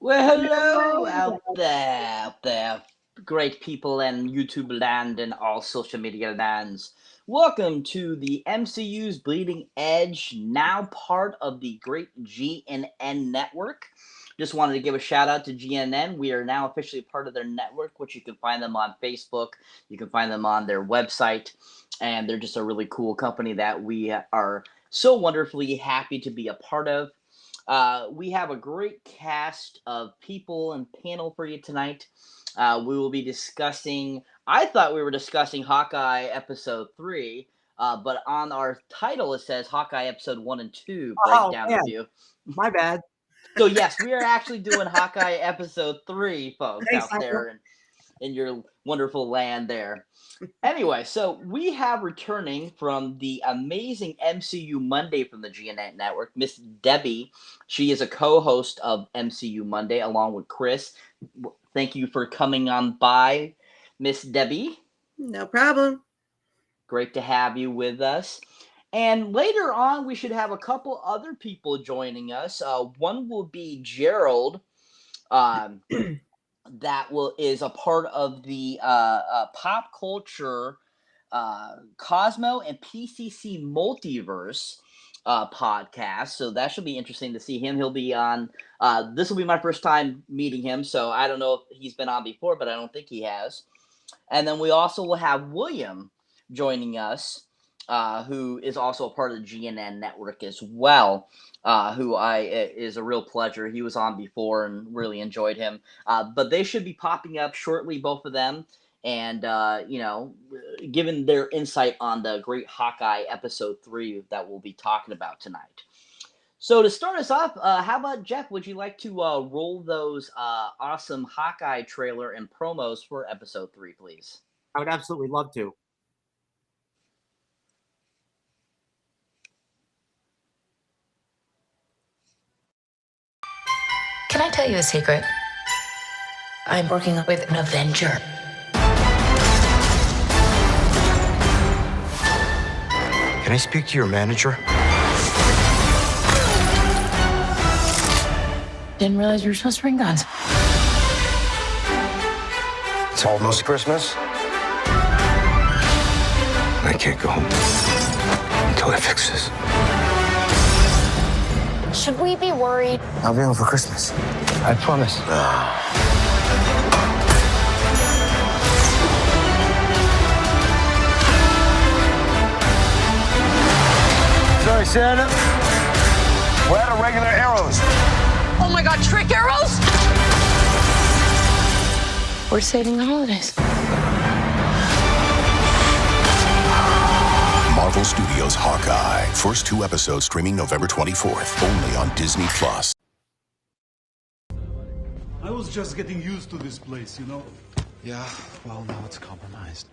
Well, hello out there, great people in YouTube land and all social media lands. Welcome to the MCU's Bleeding Edge, now part of the great GNN network. Just wanted to give a shout out to GNN. We are now officially part of their network, which you can find them on Facebook. You can find them on their website, and they're just a really cool company that we are so wonderfully happy to be a part of. We have a great cast of people and panel for you tonight. We will be discussing, I thought we were discussing Hawkeye Episode 3, but on our title it says Hawkeye Episode 1 and 2 Breakdown Review. My bad. So yes, we are actually doing Hawkeye Episode 3, folks, Thanks, out there in your wonderful land there. Anyway, so we have returning from the amazing MCU Monday from the GNN Network, Miss Debi. She is a co-host of MCU Monday along with Chris. Thank you for coming on by, Miss Debi. No problem. Great to have you with us. And later on, we should have a couple other people joining us. One will be Gerald. That is a part of the pop culture Cosmo and PCC Multiverse podcast. So that should be interesting to see him. He'll be on. This will be my first time meeting him, so I don't know if he's been on before, but I don't think he has. And then we also will have William joining us, who is also a part of the GNN network as well. Who is a real pleasure. He was on before and really enjoyed him. But they should be popping up shortly, both of them, and giving their insight on the great Hawkeye Episode 3 that we'll be talking about tonight. So to start us off, how about Jeff? Would you like to roll those awesome Hawkeye trailer and promos for Episode 3, please? I would absolutely love to. Can I tell you a secret? I'm working with an Avenger. Can I speak to your manager? Didn't realize you were supposed to bring guns. It's almost Christmas. I can't go home until I fix this. Should we be worried? I'll be home for Christmas. I promise. Sorry, Santa. We're out of regular arrows. Oh my God, trick arrows? We're saving the holidays. Marvel Studios' Hawkeye. First 2 episodes streaming November 24th, only on Disney Plus. I was just getting used to this place, you know? Yeah, well, now it's compromised.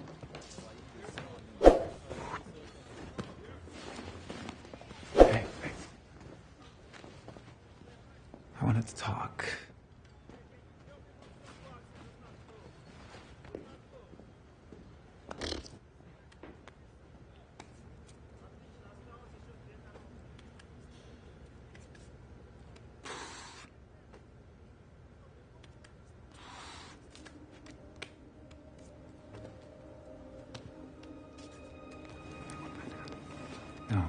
Hey. I wanted to talk. No.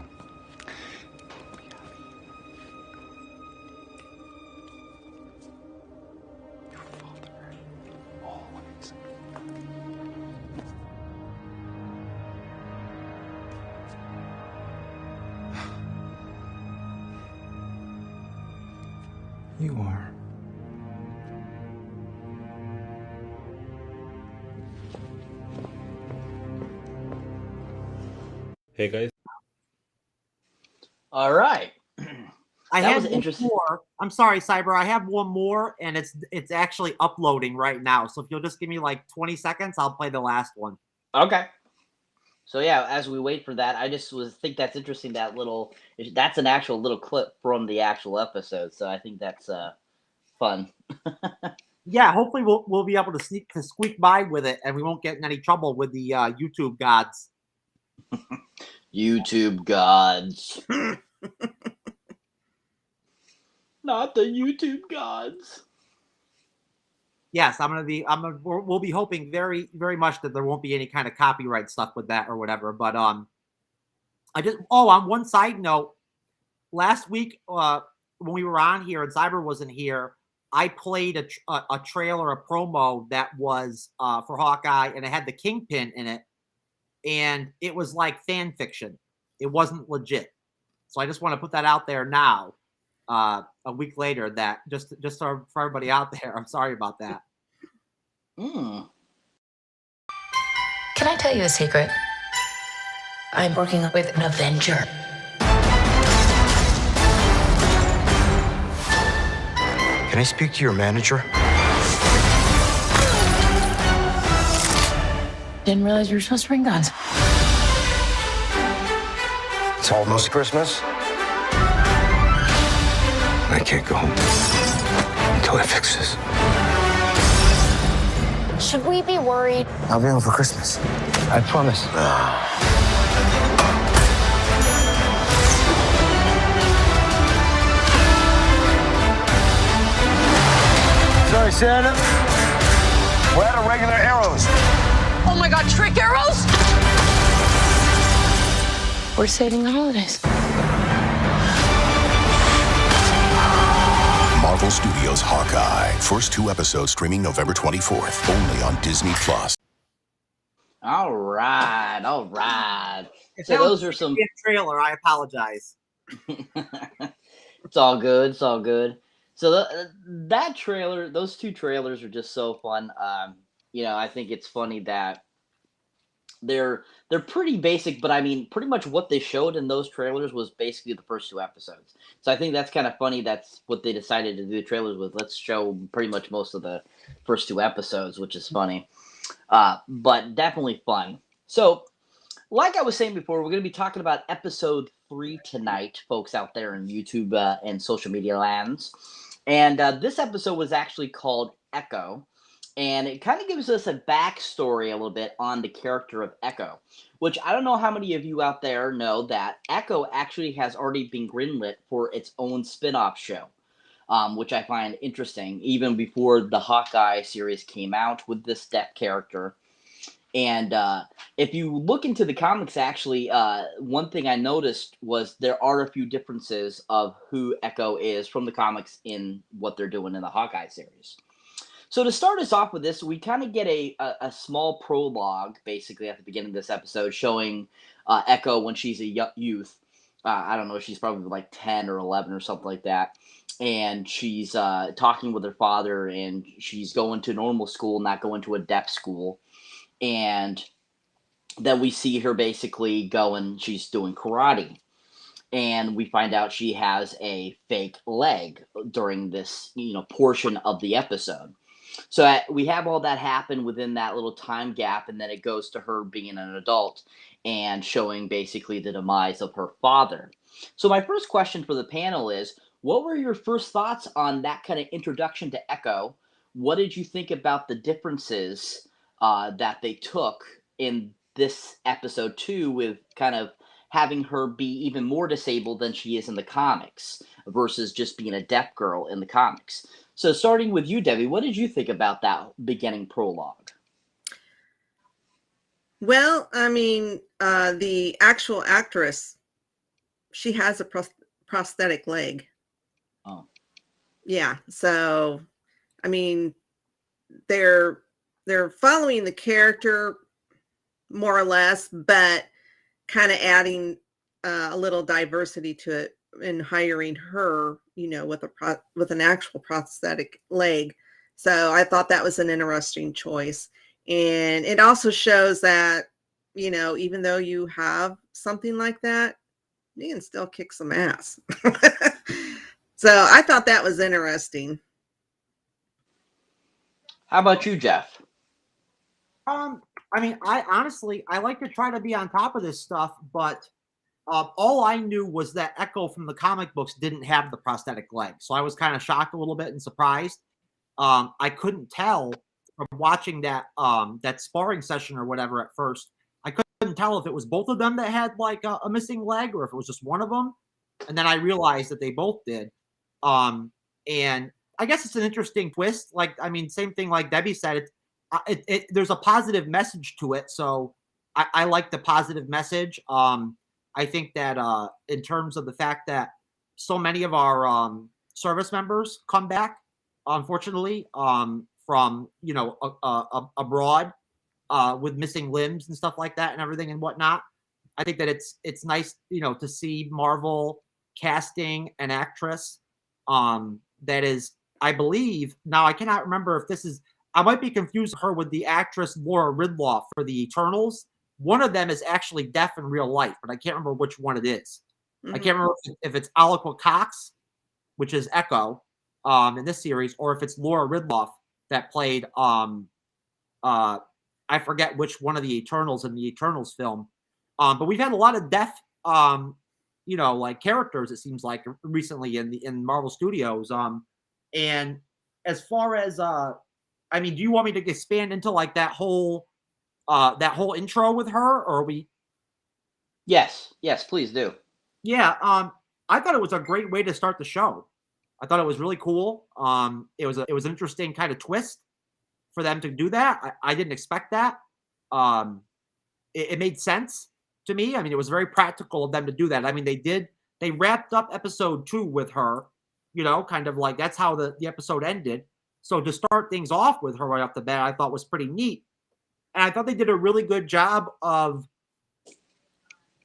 Your father always. You are. Hey guys. All right. I That have was one interesting. more. I'm sorry, Cyber. I have one more, and it's actually uploading right now. So if you'll just give me like 20 seconds, I'll play the last one. Okay. So yeah, as we wait for that, I just think that's interesting. That's an actual little clip from the actual episode. So I think that's fun. Yeah, hopefully we'll be able to squeak by with it, and we won't get in any trouble with the YouTube gods. YouTube gods. Not the YouTube gods. yes, we'll be hoping very, very much that there won't be any kind of copyright stuff with that or whatever. But on one side note, last week when we were on here and Cyber wasn't here, I played a trailer, a promo that was for Hawkeye, and it had the Kingpin in it, and it was like fan fiction. It wasn't legit. So I just want to put that out there now. A week later, that just for everybody out there, I'm sorry about that. Can I tell you a secret? I'm working with an Avenger. Can I speak to your manager? Didn't realize you were supposed to bring guns. It's almost Christmas. I can't go home until I fix this. Should we be worried? I'll be home for Christmas. I promise. Sorry, Santa. We're out of regular arrows. Oh my God, trick arrows? We're saving the holidays. Marvel Studios Hawkeye. First 2 episodes streaming November 24th, only on Disney Plus. All right. If So that those was are some. a trailer. I apologize. It's all good. So that trailer, those 2 trailers are just so fun. I think it's funny that they're pretty basic, but I mean, pretty much what they showed in those trailers was basically the first 2 episodes. So I think that's kind of funny. That's what they decided to do the trailers with. Let's show pretty much most of the first 2 episodes, which is funny, but definitely fun. So, like I was saying before, we're going to be talking about episode 3 tonight, folks out there in YouTube and social media lands. And this episode was actually called Echo. And it kind of gives us a backstory a little bit on the character of Echo, which I don't know how many of you out there know that Echo actually has already been greenlit for its own spin-off show, which I find interesting, even before the Hawkeye series came out with this Depp character. And if you look into the comics, actually, one thing I noticed was there are a few differences of who Echo is from the comics in what they're doing in the Hawkeye series. So to start us off with this, we kind of get a small prologue, basically, at the beginning of this episode, showing Echo when she's a youth. I don't know, she's probably like 10 or 11 or something like that. And she's talking with her father, and she's going to normal school, not going to a Depp school. And then we see her basically going, she's doing karate. And we find out she has a fake leg during this, portion of the episode. So we have all that happen within that little time gap, and then it goes to her being an adult and showing basically the demise of her father. So my first question for the panel is, what were your first thoughts on that kind of introduction to Echo? What did you think about the differences that they took in this episode 2 with kind of having her be even more disabled than she is in the comics versus just being a deaf girl in the comics? So starting with you, Debbie, what did you think about that beginning prologue? Well, I mean, the actual actress, she has a prosthetic leg. Oh. Yeah. So, I mean, they're following the character more or less, but kind of adding a little diversity to it and hiring her, with an actual prosthetic leg. So I thought that was an interesting choice. And it also shows that, even though you have something like that, you can still kick some ass. So I thought that was interesting. How about you, Jeff? I mean, I like to try to be on top of this stuff, but all I knew was that Echo from the comic books didn't have the prosthetic leg. So I was kind of shocked a little bit and surprised. I couldn't tell from watching that sparring session or whatever at first. I couldn't tell if it was both of them that had like a missing leg or if it was just one of them. And then I realized that they both did. And I guess it's an interesting twist. Like, I mean, same thing like Debi said. There's a positive message to it, so I like the positive message. I think that in terms of the fact that so many of our service members come back, unfortunately, from abroad with missing limbs and stuff like that and everything and whatnot. I think that it's nice, to see Marvel casting an actress that is, I believe, now I cannot remember if this is, I might be confusing her with the actress Laura Ridloff for the Eternals. One of them is actually deaf in real life, but I can't remember which one it is. Mhm. I can't remember if it's Alaqua Cox, which is Echo in this series, or if it's Laura Ridloff that played I forget which one of the Eternals in the Eternals film. But we've had a lot of deaf like characters, it seems like, recently in Marvel Studios. And as far as I mean, do you want me to expand into like that whole intro with her, or are we? Yes, please do. Yeah, I thought it was a great way to start the show. I thought it was really cool. It was an interesting kind of twist for them to do that. I didn't expect that. It made sense to me. I mean, it was very practical of them to do that. I mean, they wrapped up episode 2 with her, kind of like that's how the episode ended. So to start things off with her right off the bat, I thought was pretty neat. And I thought they did a really good job of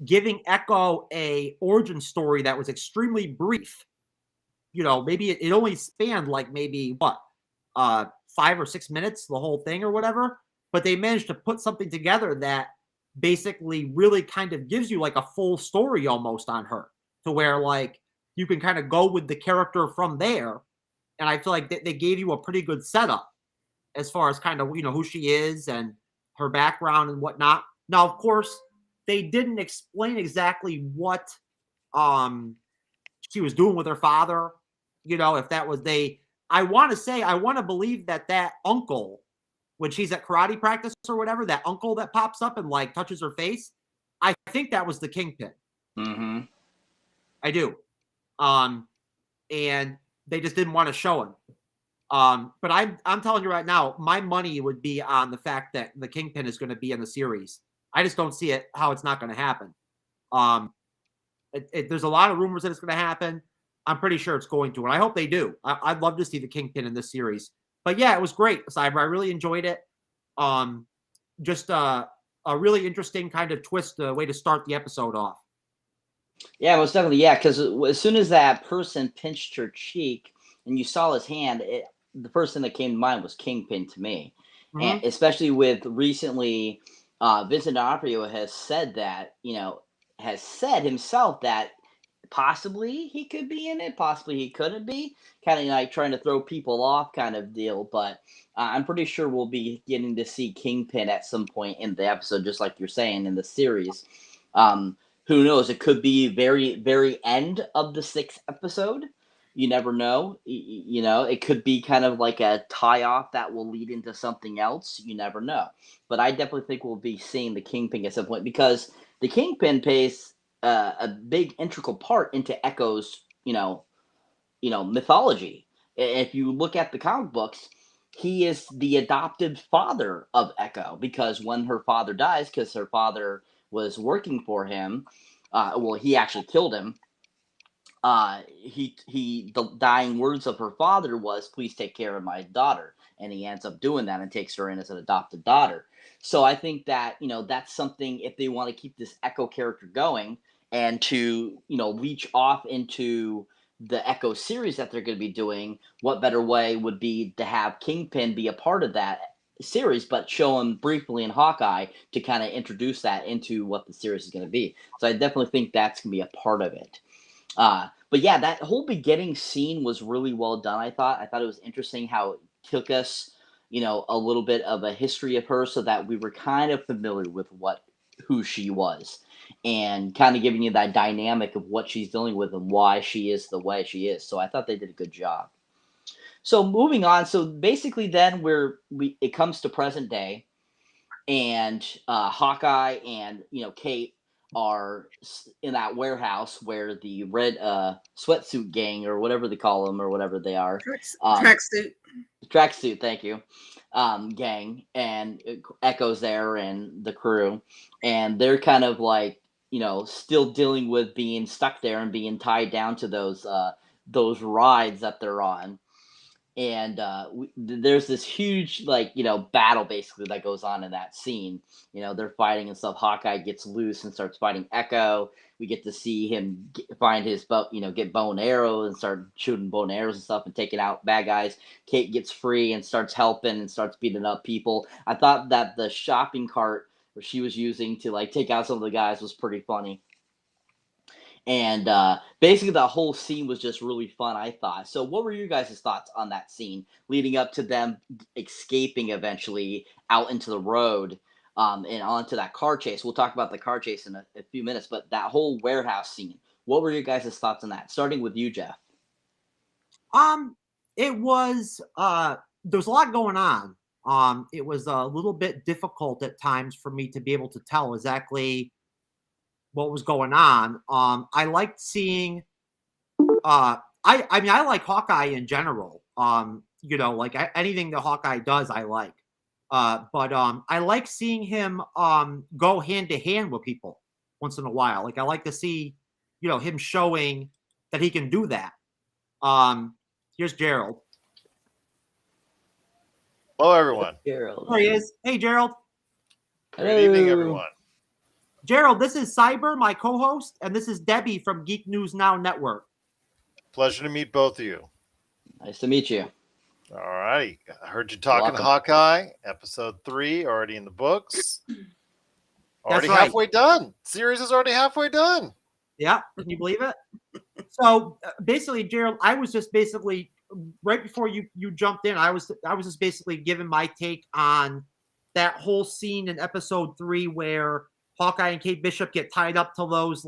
giving Echo a origin story that was extremely brief. Maybe it only spanned like maybe 5 or 6 minutes, the whole thing or whatever. But they managed to put something together that basically really kind of gives you like a full story almost on her, to where like you can kind of go with the character from there. And I feel like they gave you a pretty good setup as far as kind of, who she is and her background and whatnot. Now, of course, they didn't explain exactly what she was doing with her father. If that was I want to believe that uncle, when she's at karate practice or whatever, that uncle that pops up and like touches her face, I think that was the Kingpin. Mm-hmm. I do. And they just didn't want to show him. But I'm telling you right now, my money would be on the fact that the Kingpin is going to be in the series. I just don't see how it's not going to happen. There's a lot of rumors that it's going to happen. I'm pretty sure it's going to, and I hope they do. I'd love to see the Kingpin in this series. But yeah, it was great, Cyber. I really enjoyed it. Just a really interesting kind of twist, way to start the episode off. Yeah, most definitely. Yeah, because as soon as that person pinched her cheek and you saw his hand, the first thing that came to mind was Kingpin to me. Mm-hmm. And especially with recently, Vincent D'Onofrio has said that, has said himself that possibly he could be in it, possibly he couldn't be, kind of like trying to throw people off kind of deal. But I'm pretty sure we'll be getting to see Kingpin at some point in the episode, just like you're saying in the series. Who knows? It could be very, very end of the 6th episode. You never know. It could be kind of like a tie-off that will lead into something else. You never know. But I definitely think we'll be seeing the Kingpin at some point, because the Kingpin plays a big integral part into Echo's, mythology. If you look at the comic books, he is the adopted father of Echo, because when her father dies, because her father was working for him, he actually killed him. The dying words of her father was, "Please take care of my daughter," and he ends up doing that and takes her in as an adopted daughter. So I think that that's something, if they want to keep this Echo character going and to reach off into the Echo series that they're going to be doing, what better way would be to have Kingpin be a part of that series, but show him briefly in Hawkeye to kind of introduce that into what the series is going to be. So I definitely think that's going to be a part of it. But yeah, that whole beginning scene was really well done. I thought it was interesting how it took us, a little bit of a history of her, so that we were kind of familiar with who she was, and kind of giving you that dynamic of what she's dealing with and why she is the way she is. So I thought they did a good job. So moving on, so basically then it comes to present day, and Hawkeye and Kate are in that warehouse where the red sweatsuit gang or whatever they call them or whatever they are, Tracksuit. tracksuit, thank you, gang, and Echo's there and the crew, and they're kind of like, still dealing with being stuck there and being tied down to those rides that they're on. And there's this huge battle basically that goes on in that scene. They're fighting and stuff. Hawkeye gets loose and starts fighting Echo. We get to see him find his get bow and arrow and start shooting bow and arrows and stuff and taking out bad guys. Kate gets free and starts helping and starts beating up people. I thought that the shopping cart where she was using to take out some of the guys was pretty funny. And basically, the whole scene was just really fun, I thought. So, what were your guys' thoughts on that scene leading up to them escaping eventually out into the road and onto that car chase? We'll talk about the car chase in a few minutes, but that whole warehouse scene, what were your guys' thoughts on that? Starting with you, Jeff. It was there's a lot going on. It was a little bit difficult at times for me to be able to tell exactly what was going on. I liked seeing I like Hawkeye in general. Anything that Hawkeye does, I like. But I like seeing him go hand to hand with people once in a while. I like to see, him showing that he can do that. Here's Gerald. Hello, everyone. Gerald. There he is. Hey, Gerald. Good evening, everyone. Gerald, this is Cyber, my co-host, and this is Debi from Geek News Now Network. Pleasure to meet both of you. Nice to meet you. All righty. I heard you talking Hawkeye, episode 3, already in the books. Already halfway done. Series is already halfway done. Yeah, can you believe it? So basically, Gerald, I was just basically right before you jumped in. I was just basically giving my take on that whole scene in episode 3 where Hawkeye and Kate Bishop get tied up to those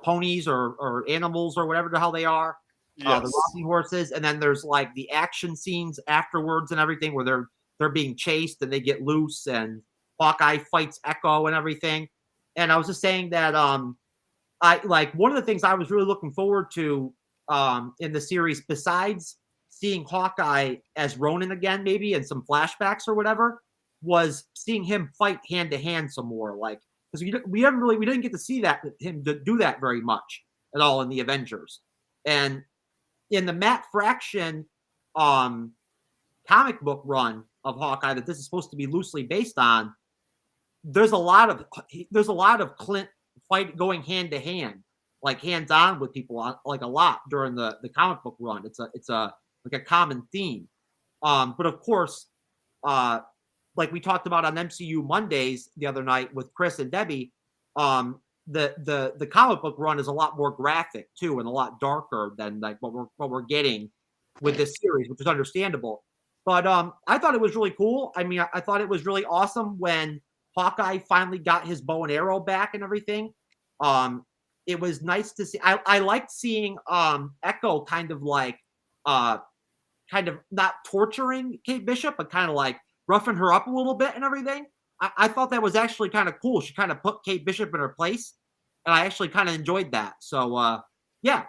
ponies or animals or whatever the hell they are, the rocking horses, and then there's the action scenes afterwards and everything where they're being chased and they get loose and Hawkeye fights Echo and everything. And I was just saying that I one of the things I was really looking forward to in the series, besides seeing Hawkeye as Ronin again, maybe in some flashbacks or whatever, was seeing him fight hand to hand some more, because we didn't get to see him do that very much at all in the Avengers. And in the Matt Fraction comic book run of Hawkeye that this is supposed to be loosely based on, there's a lot of Clint fight going hand to hand, hands on with people, a lot during the comic book run. It's a common theme. But of course, we talked about on MCU Mondays the other night with Chris and Debi, the comic book run is a lot more graphic too, and a lot darker than what we're getting with this series, which is understandable. But I thought it was really cool. I mean, I thought it was really awesome when Hawkeye finally got his bow and arrow back and everything. It was nice to see. I liked seeing Echo kind of not torturing Kate Bishop, but kind of roughing her up a little bit and everything. I thought that was actually kind of cool. She kind of put Kate Bishop in her place, and I actually kind of enjoyed that. So, yeah.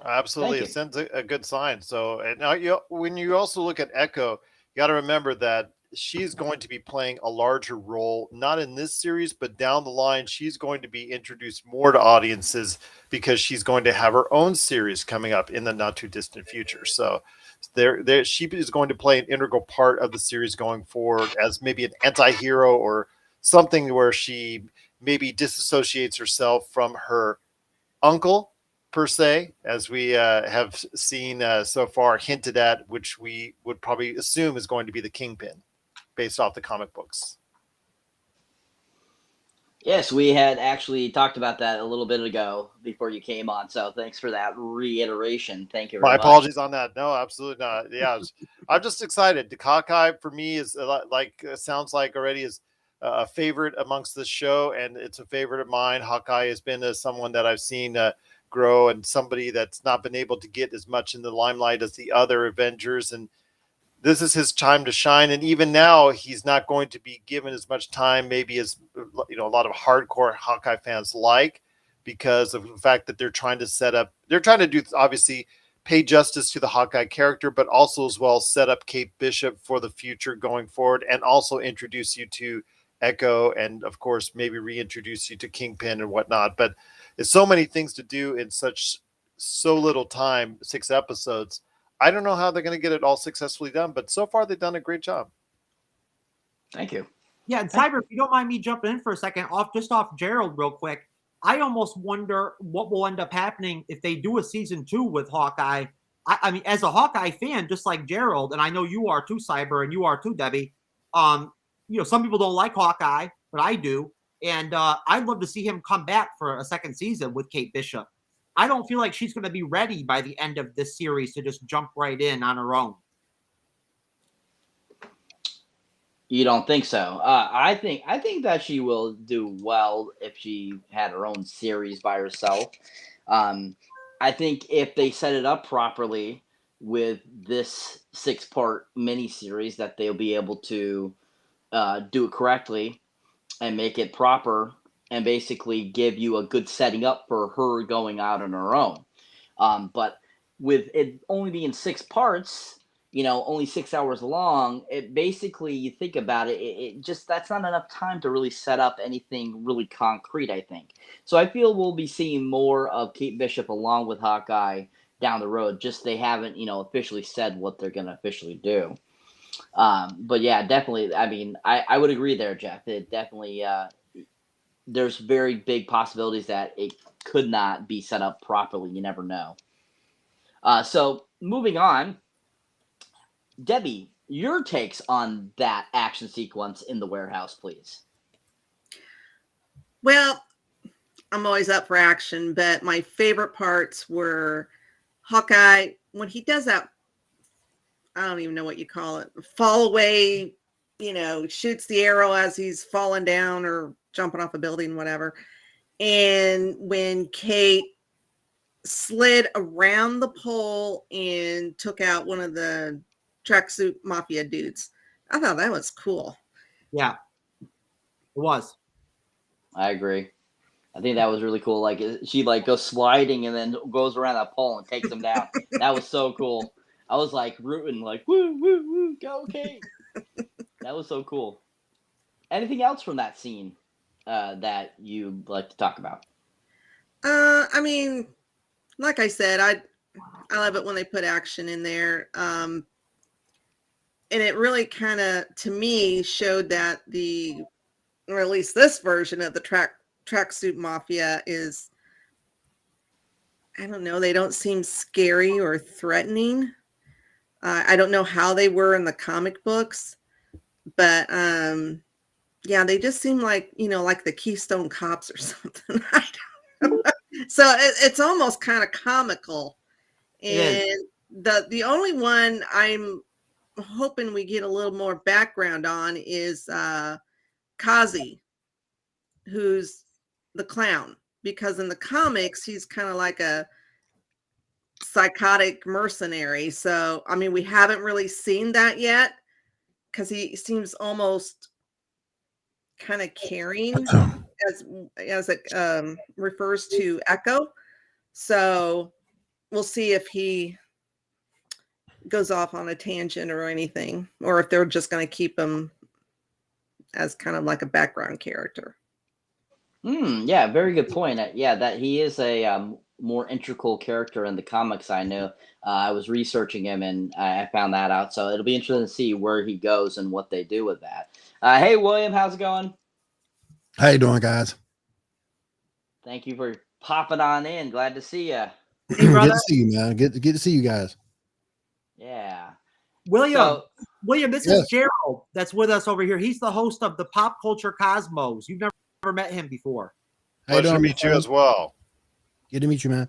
Absolutely. It sends a good sign. So, and now when you also look at Echo, you got to remember that she's going to be playing a larger role, not in this series, but down the line, she's going to be introduced more to audiences because she's going to have her own series coming up in the not too distant future. So she is going to play an integral part of the series going forward as maybe an anti-hero or something where she maybe disassociates herself from her uncle per se, as we have seen so far hinted at, which we would probably assume is going to be the Kingpin based off the comic books. Yes, we had actually talked about that a little bit ago before you came on. So thanks for that reiteration. Thank you very much. My apologies on that. No, absolutely not. Yeah, I'm just excited. Hawkeye for me is sounds like already is a favorite amongst the show, and it's a favorite of mine. Hawkeye has been someone that I've seen grow, and somebody that's not been able to get as much in the limelight as the other Avengers. And this is his time to shine. And even now, he's not going to be given as much time, maybe as a lot of hardcore Hawkeye fans like, because of the fact that they're trying to do, obviously, pay justice to the Hawkeye character, but also as well set up Kate Bishop for the future going forward, and also introduce you to Echo, and of course maybe reintroduce you to Kingpin and whatnot. But there's so many things to do in so little time, 6 episodes. I don't know how they're going to get it all successfully done, but so far they've done a great job. Thank you. Yeah, and Cyber, if you don't mind me jumping in for a second, off Gerald real quick, I almost wonder what will end up happening if they do a season 2 with Hawkeye. I mean, as a Hawkeye fan, just like Gerald, and I know you are too, Cyber, and you are too, Debbie. Some people don't like Hawkeye, but I do, and I'd love to see him come back for a second season with Kate Bishop. I don't feel like she's going to be ready by the end of this series to just jump right in on her own. You don't think so? I think that she will do well if she had her own series by herself. I think if they set it up properly with this 6-part miniseries, that they'll be able to do it correctly and make it proper, and basically give you a good setting up for her going out on her own. But with it only being 6 parts, only 6 hours long, it basically, you think about it, it just, that's not enough time to really set up anything really concrete, I think. So I feel we'll be seeing more of Kate Bishop along with Hawkeye down the road. Just they haven't, officially said what they're going to officially do. But yeah, definitely. I mean, I would agree there, Jeff. It definitely, there's very big possibilities that it could not be set up properly. You never know. So moving on, Debbie, your takes on that action sequence in the warehouse, please. Well, I'm always up for action, but my favorite parts were Hawkeye when he does that. I don't even know what you call it. Fall away, shoots the arrow as he's falling down or jumping off a building, whatever. And when Kate slid around the pole and took out one of the tracksuit mafia dudes, I thought that was cool. Yeah, it was. I agree. I think that was really cool. Like, she goes sliding and then goes around that pole and takes him down. That was so cool. I was rooting, woo, woo, woo, go Kate. That was so cool. Anything else from that scene that you'd like to talk about? I mean, like I said, I love it when they put action in there. And it really kind of, to me, showed that or at least this version of the tracksuit mafia is, I don't know, they don't seem scary or threatening. I don't know how they were in the comic books, but yeah, they just seem like, like the Keystone Cops or something. I don't know. So it's almost kind of comical. And the only one I'm hoping we get a little more background on is Kazi, who's the clown, because in the comics he's kind of like a psychotic mercenary. So I mean, we haven't really seen that yet because he seems almost kind of caring as it refers to Echo. So we'll see if he goes off on a tangent or anything, or if they're just going to keep him as kind of like a background character. Yeah, very good point. Yeah, that he is a more integral character in the comics. I know. I was researching him and I found that out. So it'll be interesting to see where he goes and what they do with that. Hey, William, how's it going? How you doing, guys? Thank you for popping on in. Glad to see you. Hey, good to see you, man. Good to see you guys. Yeah. William, this is Gerald that's with us over here. He's the host of the Pop Culture Cosmos. You've never met him before. Pleasure to meet you as well. Good to meet you, man.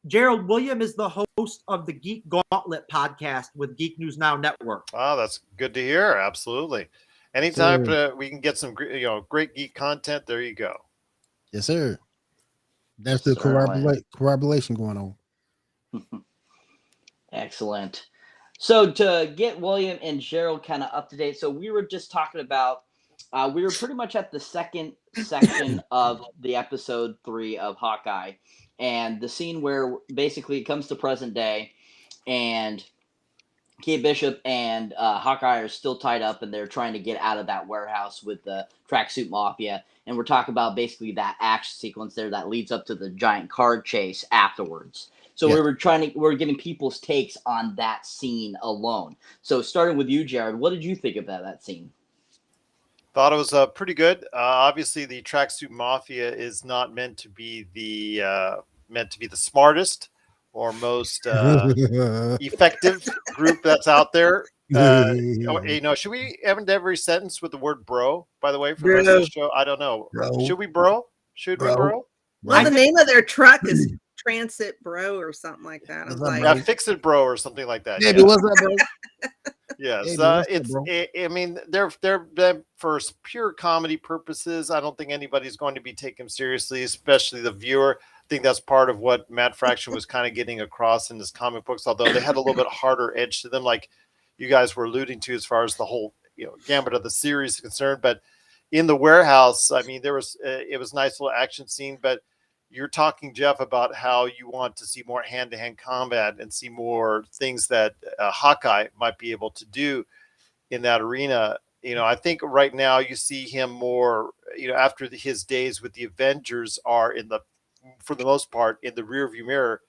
Gerald, William is the host of the Geek Gauntlet Podcast with Geek News Now Network. Oh, that's good to hear. Absolutely. Anytime we can get some great geek content, there you go. Yes, sir. That's the corroboration going on. Excellent. So to get William and Gerald kind of up to date, so we were just talking about, we were pretty much at the second section of the episode 3 of Hawkeye, and the scene where basically it comes to present day, and Kate Bishop and Hawkeye are still tied up, and they're trying to get out of that warehouse with the tracksuit mafia. And we're talking about basically that action sequence there that leads up to the giant car chase afterwards. So Yeah. we're getting people's takes on that scene alone. So starting with you, Jared, what did you think about that scene? Thought it was pretty good. Obviously, the tracksuit mafia is not meant to be the smartest or most effective group that's out there. Should we end every sentence with the word "bro"? By the way, for the rest of the show, I don't know. Bro. Should we bro? Should we bro? Well, the name of their truck is Transit Bro or something like that. I was like, Yeah, fix it, bro, or something like that. Debi, what's up, bro? Yes, Hey, man, what's up, it's. bro? I mean, they're for pure comedy purposes. I don't think anybody's going to be taken seriously, especially the viewer. I think that's part of what Matt Fraction was kind of getting across in his comic books. Although they had a little bit harder edge to them, like you guys were alluding to, as far as the whole gambit of the series is concerned. But in the warehouse, I mean, it was a nice little action scene. But you're talking, Jeff, about how you want to see more hand-to-hand combat and see more things that Hawkeye might be able to do in that arena. I think right now you see him more, after his days with the Avengers are for the most part, in the rearview mirror.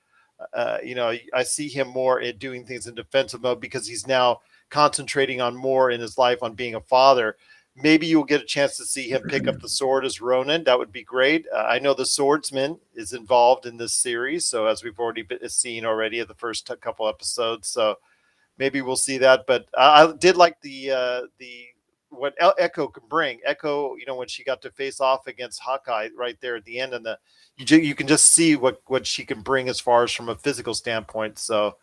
I see him more in doing things in defensive mode because he's now concentrating on more in his life on being a father. Maybe you'll get a chance to see him pick up the sword as Ronin. That would be great. I know the swordsman is involved in this series, so as we've already seen already at the first couple episodes, so maybe we'll see that. But I did like the what Echo can bring. Echo, when she got to face off against Hawkeye right there at the end, and you can just see what she can bring as far as from a physical standpoint. So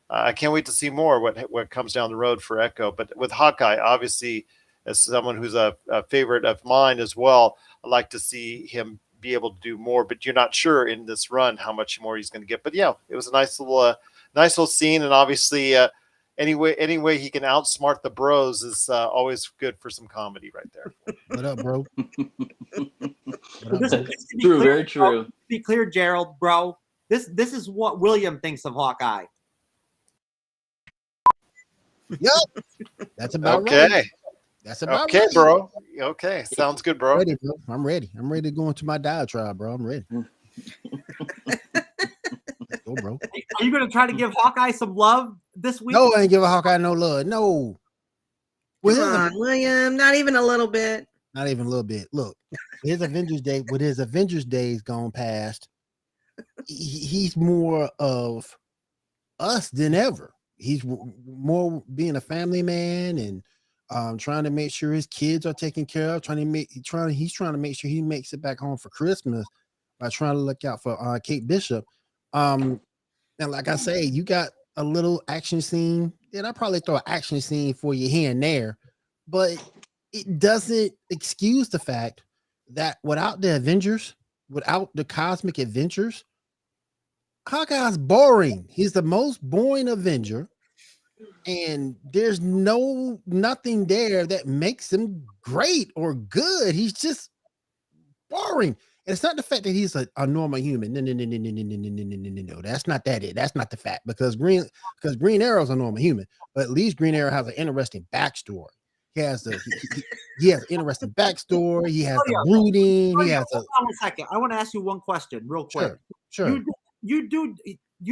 I can't wait to see more what comes down the road for Echo. But with Hawkeye, obviously, as someone who's a favorite of mine as well, I'd like to see him be able to do more, but you're not sure in this run how much more he's going to get. But yeah, it was a nice little scene. And obviously any way he can outsmart the bros is always good for some comedy right there. What up, bro? True, very true. To be clear, Gerald, bro, this is what William thinks of Hawkeye. Yep. That's about Okay. right. That's about Okay, right. bro. Okay. Sounds good, bro. Ready, bro. I'm ready. I'm ready to go into my diatribe, bro. I'm ready. Let's go, bro. Are you going to try to give Hawkeye some love this week? No, I ain't giving Hawkeye no love. No. Well, come on, William, not even a little bit. not even a little bit. Look, his Avengers Day, with his Avengers days gone past, he's more of us than ever. He's more being a family man and trying to make sure his kids are taken care of. He's trying to make sure he makes it back home for Christmas by trying to look out for Kate Bishop. And like I say, you got a little action scene. And I'll probably throw an action scene for you here and there, but it doesn't excuse the fact that without the Avengers, without the cosmic adventures, Hawkeye's boring. He's the most boring Avenger, and there's nothing there that makes him great or good. He's just boring. And it's not the fact that he's a normal human. No. That's not that. That's not the fact, because Green Arrow's a normal human, but at least Green Arrow has an interesting backstory. He has an interesting backstory. He has the brooding. He has Hold on a second. I want to ask you one question real quick. Sure. You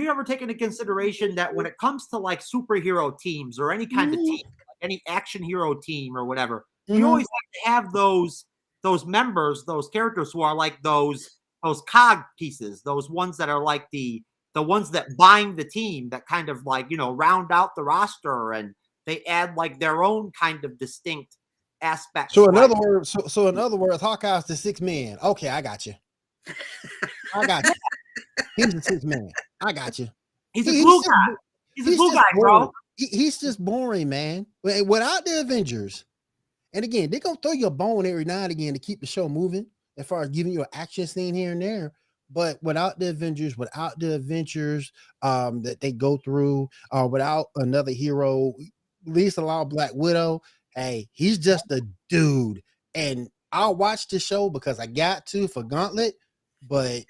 ever take into consideration that when it comes to like superhero teams or any kind of team, like any action hero team or whatever, you always have to have those members, those characters who are like those cog pieces, those ones that are like the ones that bind the team, that kind of like, round out the roster, and they add like their own kind of distinct aspect. So in other words, Hawkeye's the sixth man. Okay, I got you. He's the sixth man. I got you. He's a glue guy. He's a glue guy, bro. He's just boring, man. Without the Avengers, and again, they're gonna throw you a bone every now and again to keep the show moving, as far as giving you an action scene here and there. But without the Avengers, without the adventures that they go through, without another hero, at least allow Black Widow, hey, he's just a dude. And I'll watch the show because I got to for Gauntlet, but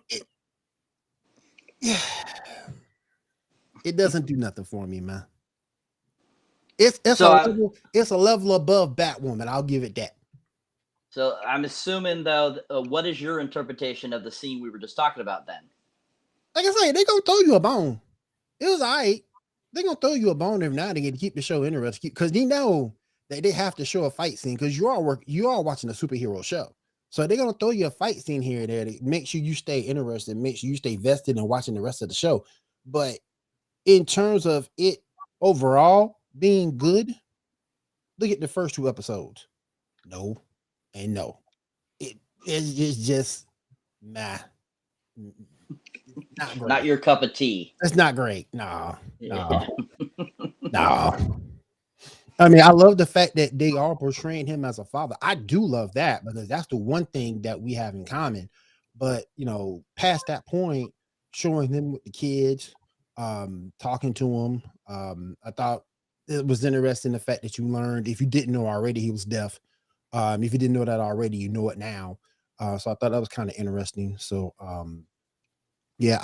it, it doesn't do nothing for me, man. It's a level above Batwoman. I'll give it that. So I'm assuming though, what is your interpretation of the scene we were just talking about then? Like I say, they gonna throw you a bone. It was all right. They gonna throw you a bone every now and again to keep the show interesting, because they know that they have to show a fight scene, because you are watching a superhero show. So they're gonna throw you a fight scene here and there to make sure you stay interested, make sure you stay vested in watching the rest of the show. But in terms of it overall being good, look at the first 2 episodes. No. And no, it's just nah, not your cup of tea. It's not great. No. I mean, I love the fact that they are portraying him as a father. I do love that, because that's the one thing that we have in common. But past that point, showing them with the kids, talking to them, I thought it was interesting the fact that you learned, if you didn't know already, he was deaf. If you didn't know that already, you know it now. So I thought that was kind of interesting. So yeah,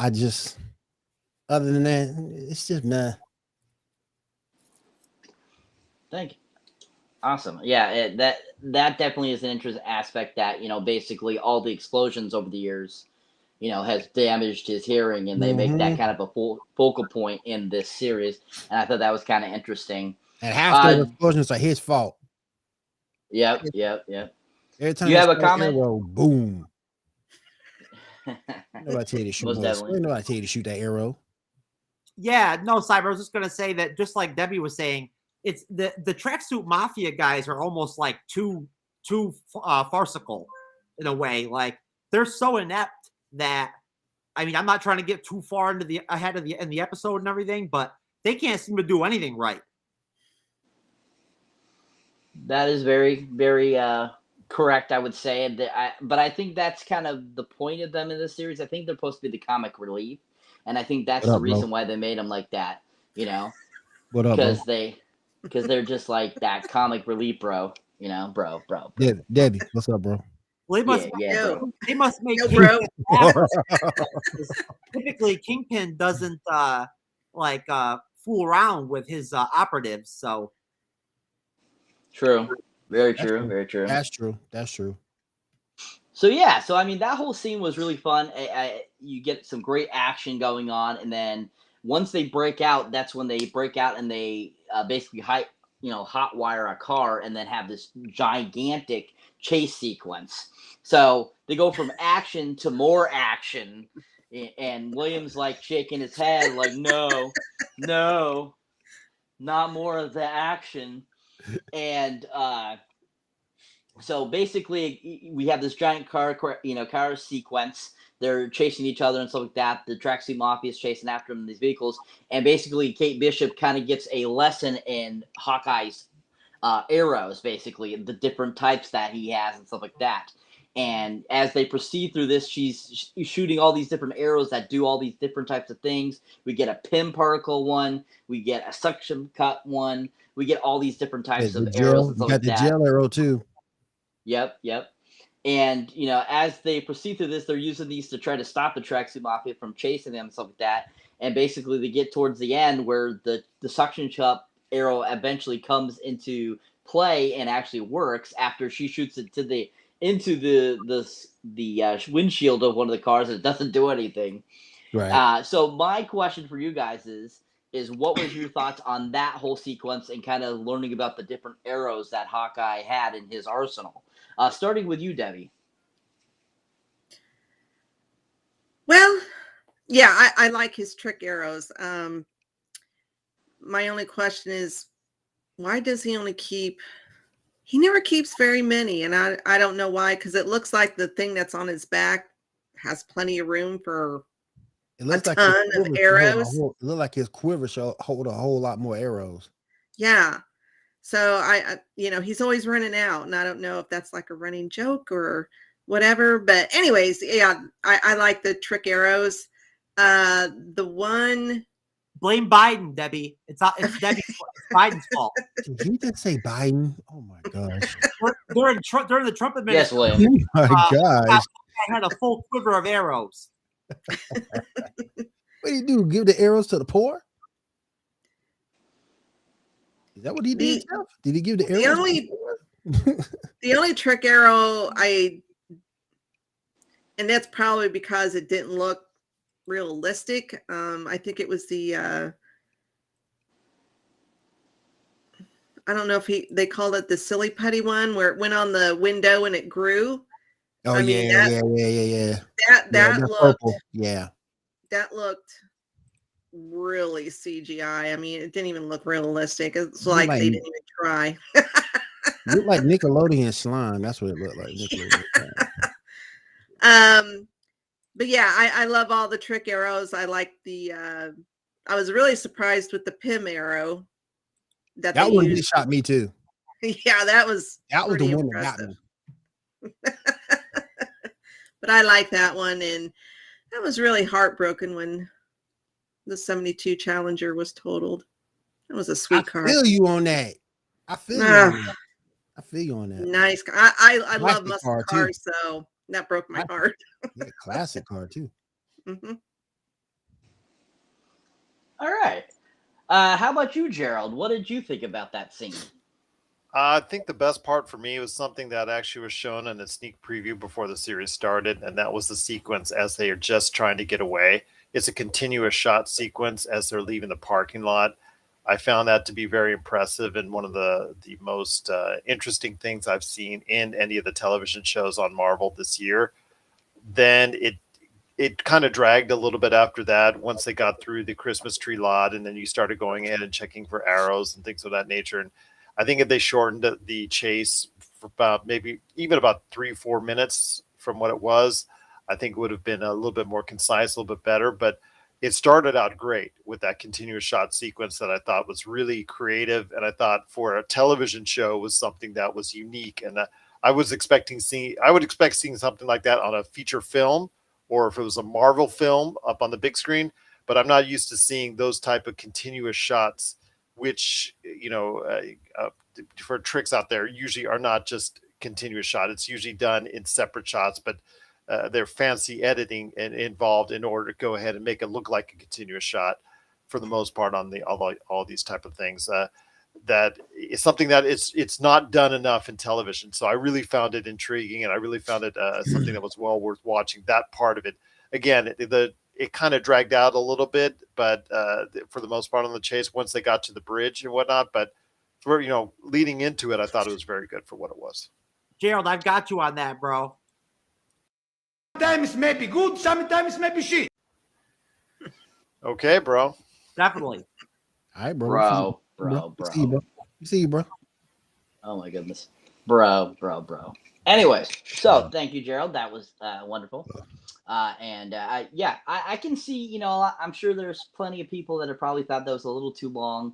other than that, it's just nah. Thank you. Awesome. Yeah, that definitely is an interesting aspect that, basically all the explosions over the years, has damaged his hearing, and they make that kind of a focal point in this series. And I thought that was kind of interesting. And half the explosions are his fault. Yep. Every time you have a comment? Arrow, boom. Nobody tell you to shoot. Nobody tell you to shoot that arrow. Yeah, no, Cyber. I was just gonna say that, just like Debbie was saying, it's the tracksuit mafia guys are almost like too farcical in a way. Like, they're so inept that, I mean, I'm not trying to get too far into the episode and everything, but they can't seem to do anything right. That is very, very correct, I would say. But I think that's kind of the point of them in this series. I think they're supposed to be the comic relief, and I think that's the reason why they made them like that. What up, because they're just like that comic relief, bro. Bro. Debbie, what's up, bro? Well, they must make bro. Typically, Kingpin doesn't fool around with his operatives, so. True. Very true. Very true. That's true. So yeah, I mean, that whole scene was really fun. You get some great action going on, and then once they break out, that's when they break out and they basically hot wire a car, and then have this gigantic chase sequence. So they go from action to more action, and William's like shaking his head, like, no, not more of the action. And so basically we have this giant car sequence. They're chasing each other and stuff like that. The tracksuit mafia is chasing after them in these vehicles, and basically Kate Bishop kind of gets a lesson in Hawkeye's arrows, basically the different types that he has and stuff like that. And as they proceed through this, she's shooting all these different arrows that do all these different types of things. We get a pin particle one, we get a suction cut one, we get all these different types of arrows and stuff like that. You got the gel arrow too. Yep. And as they proceed through this, they're using these to try to stop the tracksuit mafia from chasing them and stuff like that. And basically, they get towards the end where the suction cup arrow eventually comes into play and actually works after she shoots it into the windshield of one of the cars, and it doesn't do anything. Right. So my question for you guys is what was your thoughts on that whole sequence and kind of learning about the different arrows that Hawkeye had in his arsenal? Starting with you, Debbie. Well, yeah, I like his trick arrows. My only question is, why does he only keep... He never keeps very many, and I don't know why, because it looks like the thing that's on his back has plenty of room for a ton of arrows. It looks like his quiver should hold a whole lot more arrows. Yeah. So I he's always running out, and I don't know if that's like a running joke or whatever. But anyways, yeah, I like the trick arrows. The one. Blame Biden, Debbie. It's Debbie's fault. It's Biden's fault. Did he just say Biden? Oh my gosh. During the Trump administration. Yes, William. Oh my gosh. I had a full quiver of arrows. What did he do? Give the arrows to the poor? Is that what he did? Did he give the arrows? The only trick arrow and that's probably because it didn't look realistic. I think it was the I don't know if they called it the silly putty one where it went on the window and it grew. Oh, yeah. That looked purple. Yeah. That looked really CGI. I mean, it didn't even look realistic. It's like they didn't even try. Looked like Nickelodeon slime. That's what it looked like. But yeah, I love all the trick arrows. I like the I was really surprised with the Pym arrow that one used. shot me too. Yeah, that was the one that got me. But I like that one, and I was really heartbroken when the 72 Challenger was totaled. That was a sweet card. I feel you on that. I feel you on that. Nice. I love muscle card cars, so that broke my heart. Yeah, classic card too. Mm-hmm. All right. How about you, Gerald? What did you think about that scene? I think the best part for me was something that actually was shown in a sneak preview before the series started, and that was the sequence as they are just trying to get away. It's a continuous shot sequence as they're leaving the parking lot. I found that to be very impressive and one of the most interesting things I've seen in any of the television shows on Marvel this year. Then it kind of dragged a little bit after that once they got through the Christmas tree lot, and then you started going in and checking for arrows and things of that nature. And I think if they shortened the chase for about maybe even about 3-4 minutes from what it was, I think it would have been a little bit more concise, a little bit better. But it started out great with that continuous shot sequence that I thought was really creative. And I thought for a television show was something that was unique. And I would expect seeing something like that on a feature film, or if it was a Marvel film up on the big screen, but I'm not used to seeing those type of continuous shots, which, for tricks out there usually are not just continuous shot. It's usually done in separate shots, but they're fancy editing and involved in order to go ahead and make it look like a continuous shot for the most part on all these type of things. That is something that it's not done enough in television. So I really found it intriguing, and I really found it something that was well worth watching. That part of it, again, it kind of dragged out a little bit, but for the most part on the chase, once they got to the bridge and whatnot, but for, leading into it, I thought it was very good for what it was. Gerald, I've got you on that, bro. Sometimes may be good, sometimes may be shit. Okay, bro. Definitely. All right, bro. Bro. See you, bro. Oh my goodness. Bro. Anyways, so thank you, Gerald. That was wonderful. I can see, I'm sure there's plenty of people that have probably thought that was a little too long.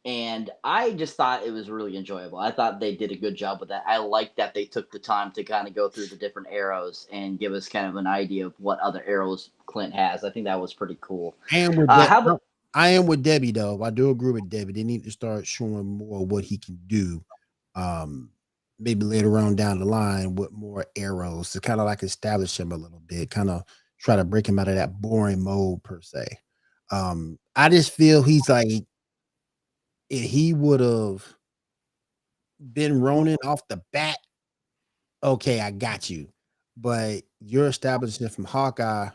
And I just thought it was really enjoyable. I thought they did a good job with that. I like that they took the time to kind of go through the different arrows and give us kind of an idea of what other arrows Clint has. I think that was pretty cool. And with I am with Debbie, though. I do agree with Debbie. They need to start showing more of what he can do. Maybe later on down the line with more arrows to kind of like establish him a little bit, kind of try to break him out of that boring mode per se. I just feel he's like, if he would have been Ronin off the bat, okay, I got you. But you're establishing from Hawkeye.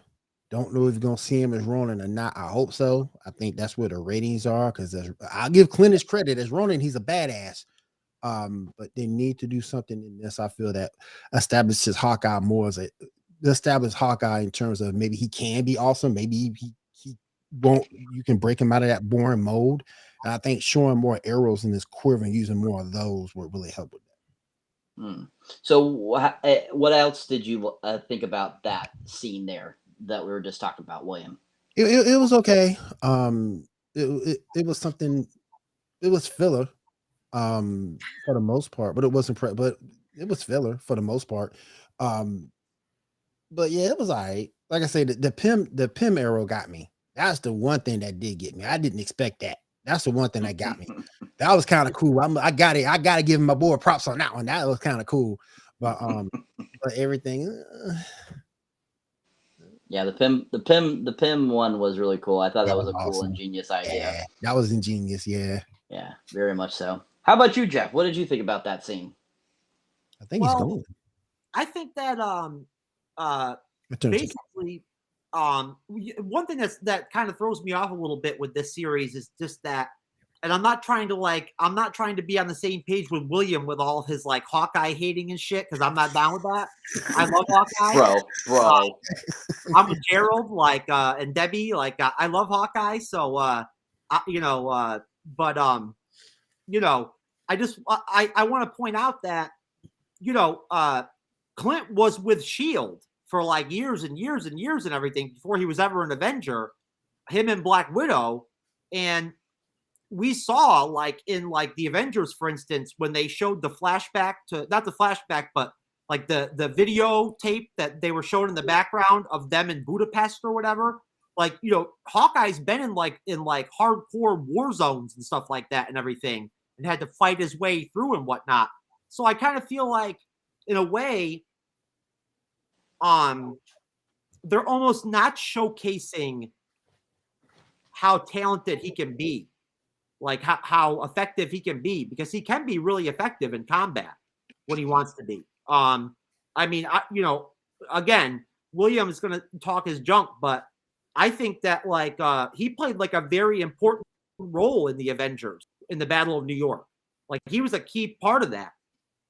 Don't know if you're gonna see him as Ronin or not. I hope so. I think that's where the ratings are, because I'll give Clint his credit as Ronin. He's a badass. But they need to do something in this. I feel that establishes Hawkeye more as establish Hawkeye in terms of maybe he can be awesome. Maybe he won't. You can break him out of that boring mode. And I think showing more arrows in this quiver and using more of those would really help with that. So what else did you think about that scene there that we were just talking about, William? It was okay. It was something. It was filler, for the most part, but it wasn't. But it was filler for the most part. But yeah, it was all right. Like I said, the Pym arrow got me. That's the one thing that did get me. I didn't expect that. That's the one thing that got me. That was kind of cool. I got it. I got to give my boy props on that one. That was kind of cool. But everything. Yeah, the Pym one was really cool. I thought that was a cool, ingenious idea. Yeah, that was ingenious. Yeah. Yeah, very much so. How about you, Jeff? What did you think about that scene? I think he's going. I think that basically one thing that kind of throws me off a little bit with this series is just that, and I'm not trying to be on the same page with William with all his like Hawkeye hating and shit, because I'm not down with that. I love Hawkeye, bro. I'm with Gerald, and Debi, I love Hawkeye, so I want to point out that Clint was with S.H.I.E.L.D. for like years and years and years and everything before he was ever an Avenger, him and Black Widow. And we saw in the Avengers, for instance, when they showed the flashback not the flashback, but like the video tape that they were showing in the background of them in Budapest or whatever. Hawkeye's been in hardcore war zones and stuff like that and everything, and had to fight his way through and whatnot. So I kind of feel like, in a way, they're almost not showcasing how talented he can be, like how effective he can be, because he can be really effective in combat when he wants to be. Again, William is going to talk his junk, but I think that he played a very important role in the Avengers in the Battle of New York. Like, he was a key part of that.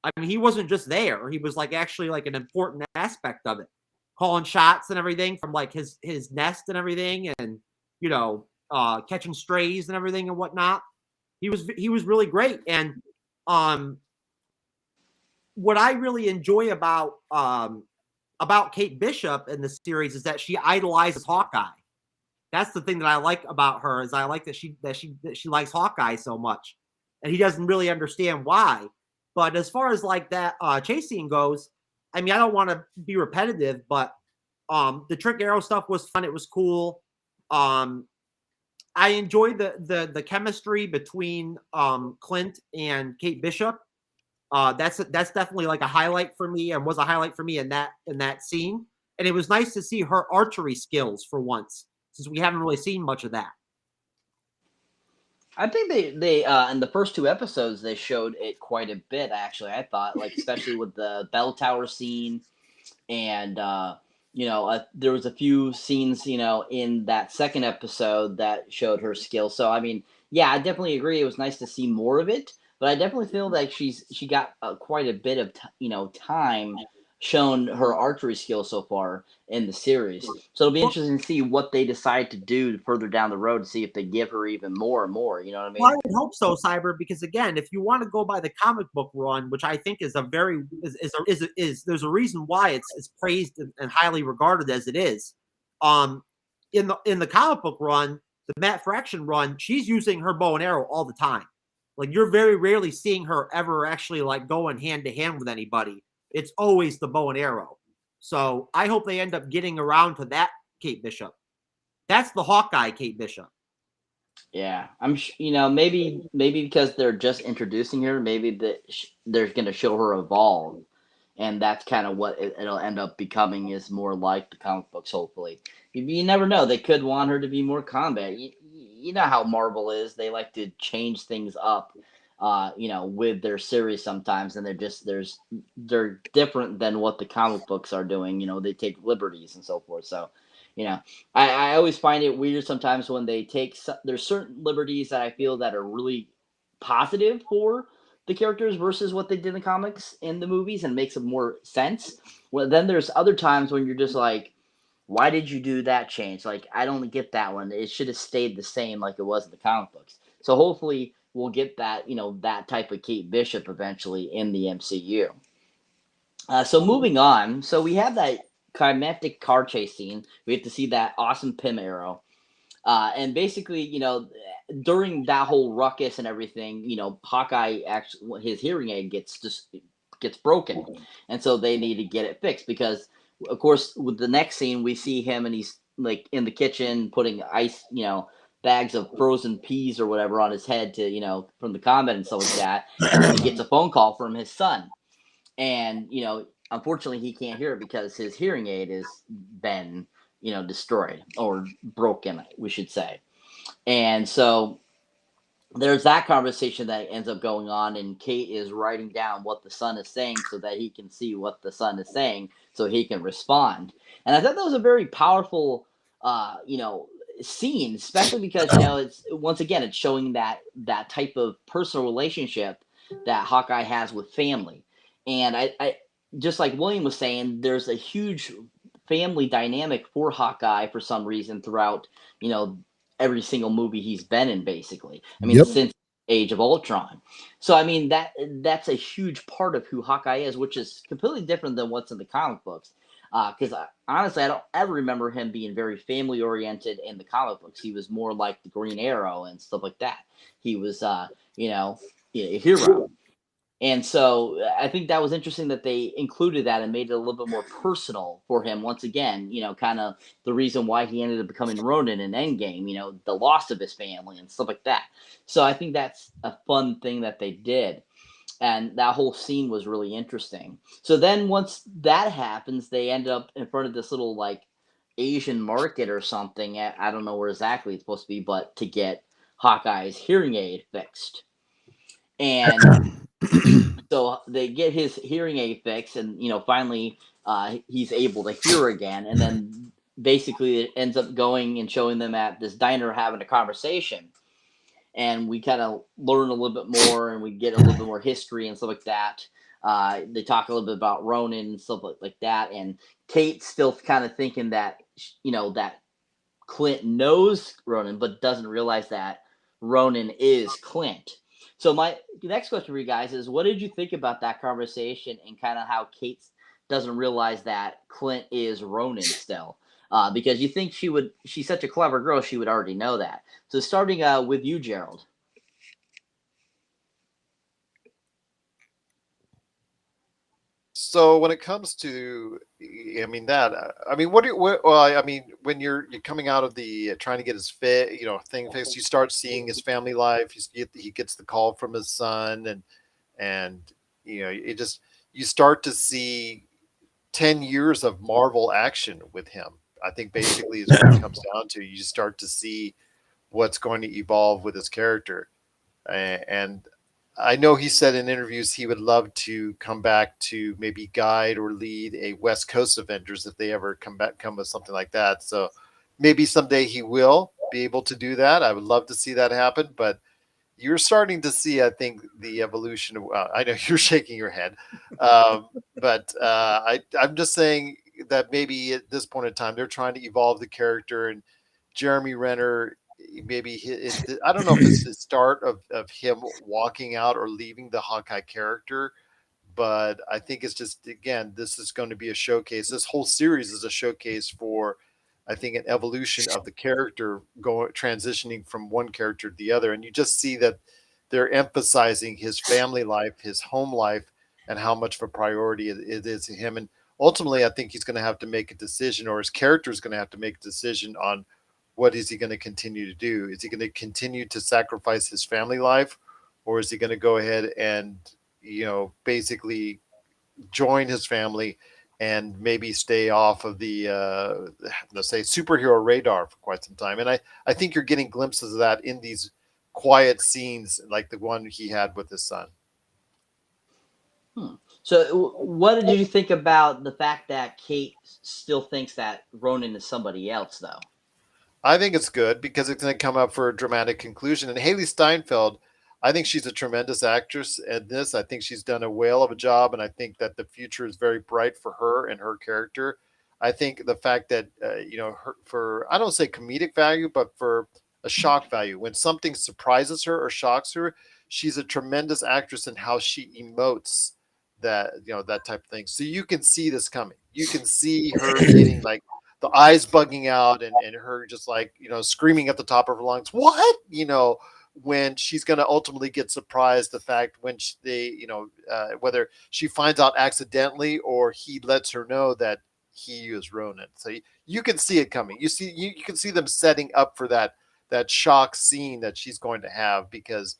I mean, he wasn't just there. He was actually an important aspect of it, calling shots and everything from his nest and everything, and catching strays and everything and whatnot. He was really great. And what I really enjoy about Kate Bishop in the series is that she idolizes Hawkeye. That's the thing that I like about her, is I like that she likes Hawkeye so much, and he doesn't really understand why. But as far as that chase scene goes, I mean, I don't want to be repetitive, but the trick arrow stuff was fun. It was cool. I enjoyed the chemistry between Clint and Kate Bishop. That's definitely a highlight for me, and was a highlight for me in that scene. And it was nice to see her archery skills for once, since we haven't really seen much of that. I think they in the first two episodes they showed it quite a bit, actually. I thought, especially with the bell tower scene, and there was a few scenes in that second episode that showed her skill. So I mean, yeah, I definitely agree. It was nice to see more of it, but I definitely feel like she got quite a bit of time shown her archery skill so far in the series. So it'll be interesting to see what they decide to do further down the road, to see if they give her even more and more. You know what I mean? Well, I would hope so, Cyber, because again, if you want to go by the comic book run, which I think is there's a reason why it's praised and highly regarded as it is. In the comic book run, the Matt Fraction run, she's using her bow and arrow all the time. You're very rarely seeing her ever actually going hand to hand with anybody. It's always the bow and arrow. So I hope they end up getting around to that Kate Bishop. That's the Hawkeye Kate Bishop. Yeah, I'm maybe because they're just introducing her, maybe they're going to show her evolve, and that's kind of what it'll end up becoming, is more like the comic books. Hopefully, you never know. They could want her to be more combat. You know how Marvel is; they like to change things up. With their series sometimes, and they're different than what the comic books are doing. They take liberties and so forth. So, I always find it weird sometimes when they there's certain liberties that I feel that are really positive for the characters versus what they did in the comics in the movies, and makes more sense. Well, then there's other times when you're just like, why did you do that change? I don't get that one. It should have stayed the same like it was in the comic books. So hopefully we'll get that, that type of Kate Bishop eventually in the MCU. So moving on. So we have that climactic car chase scene. We have to see that awesome Pym arrow. And basically, during that whole ruckus and everything, Hawkeye, actually, his hearing aid gets just gets broken, and so they need to get it fixed because, of course, with the next scene we see him and he's like in the kitchen putting ice, bags of frozen peas or whatever on his head to, from the combat and stuff like that, and then he gets a phone call from his son, and unfortunately he can't hear it because his hearing aid has been destroyed or broken, we should say. And so there's that conversation that ends up going on, and Kate is writing down what the son is saying so that he can see what the son is saying so he can respond. And I thought that was a very powerful scene, especially because it's once again it's showing that type of personal relationship that Hawkeye has with family. And I just like William was saying, there's a huge family dynamic for Hawkeye for some reason throughout every single movie he's been in, basically. I mean, since Age of Ultron. So I mean that's a huge part of who Hawkeye is, which is completely different than what's in the comic books. Because honestly, I don't ever remember him being very family oriented in the comic books. He was more like the Green Arrow and stuff like that. He was, a hero. And so I think that was interesting that they included that and made it a little bit more personal for him. Once again, kind of the reason why he ended up becoming Ronin in Endgame, the loss of his family and stuff like that. So I think that's a fun thing that they did. And that whole scene was really interesting. So then once that happens, they end up in front of this little like Asian market or something. I don't know where exactly it's supposed to be, but to get Hawkeye's hearing aid fixed. And so they get his hearing aid fixed, and finally he's able to hear again. And then basically it ends up going and showing them at this diner having a conversation, and we kind of learn a little bit more, and we get a little bit more history and stuff like that. They talk a little bit about Ronin and stuff like that, and Kate's still kind of thinking that that Clint knows Ronin, but doesn't realize that Ronin is Clint. So my next question for you guys is, what did you think about that conversation and kind of how Kate doesn't realize that Clint is Ronin still? Because you think she's such a clever girl, she would already know that. So starting with you, Gerald. So when it comes to, when you're coming out of the trying to get his thing fixed, you start seeing his family life. He gets the call from his son, and you start to see 10 years of Marvel action with him. I think basically is what it comes down to. You start to see what's going to evolve with his character, and I know he said in interviews he would love to come back to maybe guide or lead a West Coast Avengers if they ever come with something like that. So maybe someday he will be able to do that. I would love to see that happen, but you're starting to see, I think, the evolution of, I know you're shaking your head, but I'm just saying that maybe at this point in time, they're trying to evolve the character, and Jeremy Renner, maybe I don't know if it's the start of him walking out or leaving the Hawkeye character, but I think it's just, again, this is going to be a showcase. This whole series is a showcase for, I think, an evolution of the character transitioning from one character to the other. And you just see that they're emphasizing his family life, his home life, and how much of a priority it is to him. And ultimately, I think he's going to have to make a decision, or his character is going to have to make a decision on what is he going to continue to do? Is he going to continue to sacrifice his family life, or is he going to go ahead and, basically join his family and maybe stay off of the, let's say, superhero radar for quite some time? And I think you're getting glimpses of that in these quiet scenes like the one he had with his son. So what did you think about the fact that Kate still thinks that Ronin is somebody else, though? I think it's good because it's going to come up for a dramatic conclusion. And Haley Steinfeld, I think she's a tremendous actress at this. I think she's done a whale of a job, and I think that the future is very bright for her and her character. I think the fact that, for, I don't say comedic value, but for a shock value, when something surprises her or shocks her, she's a tremendous actress in how she emotes that, that type of thing. So you can see this coming. You can see her getting like the eyes bugging out and her just like, screaming at the top of her lungs, what? when she's going to ultimately get surprised. The fact when whether she finds out accidentally or he lets her know that he is Ronan. So you can see it coming. You can see them setting up for that shock scene that she's going to have, because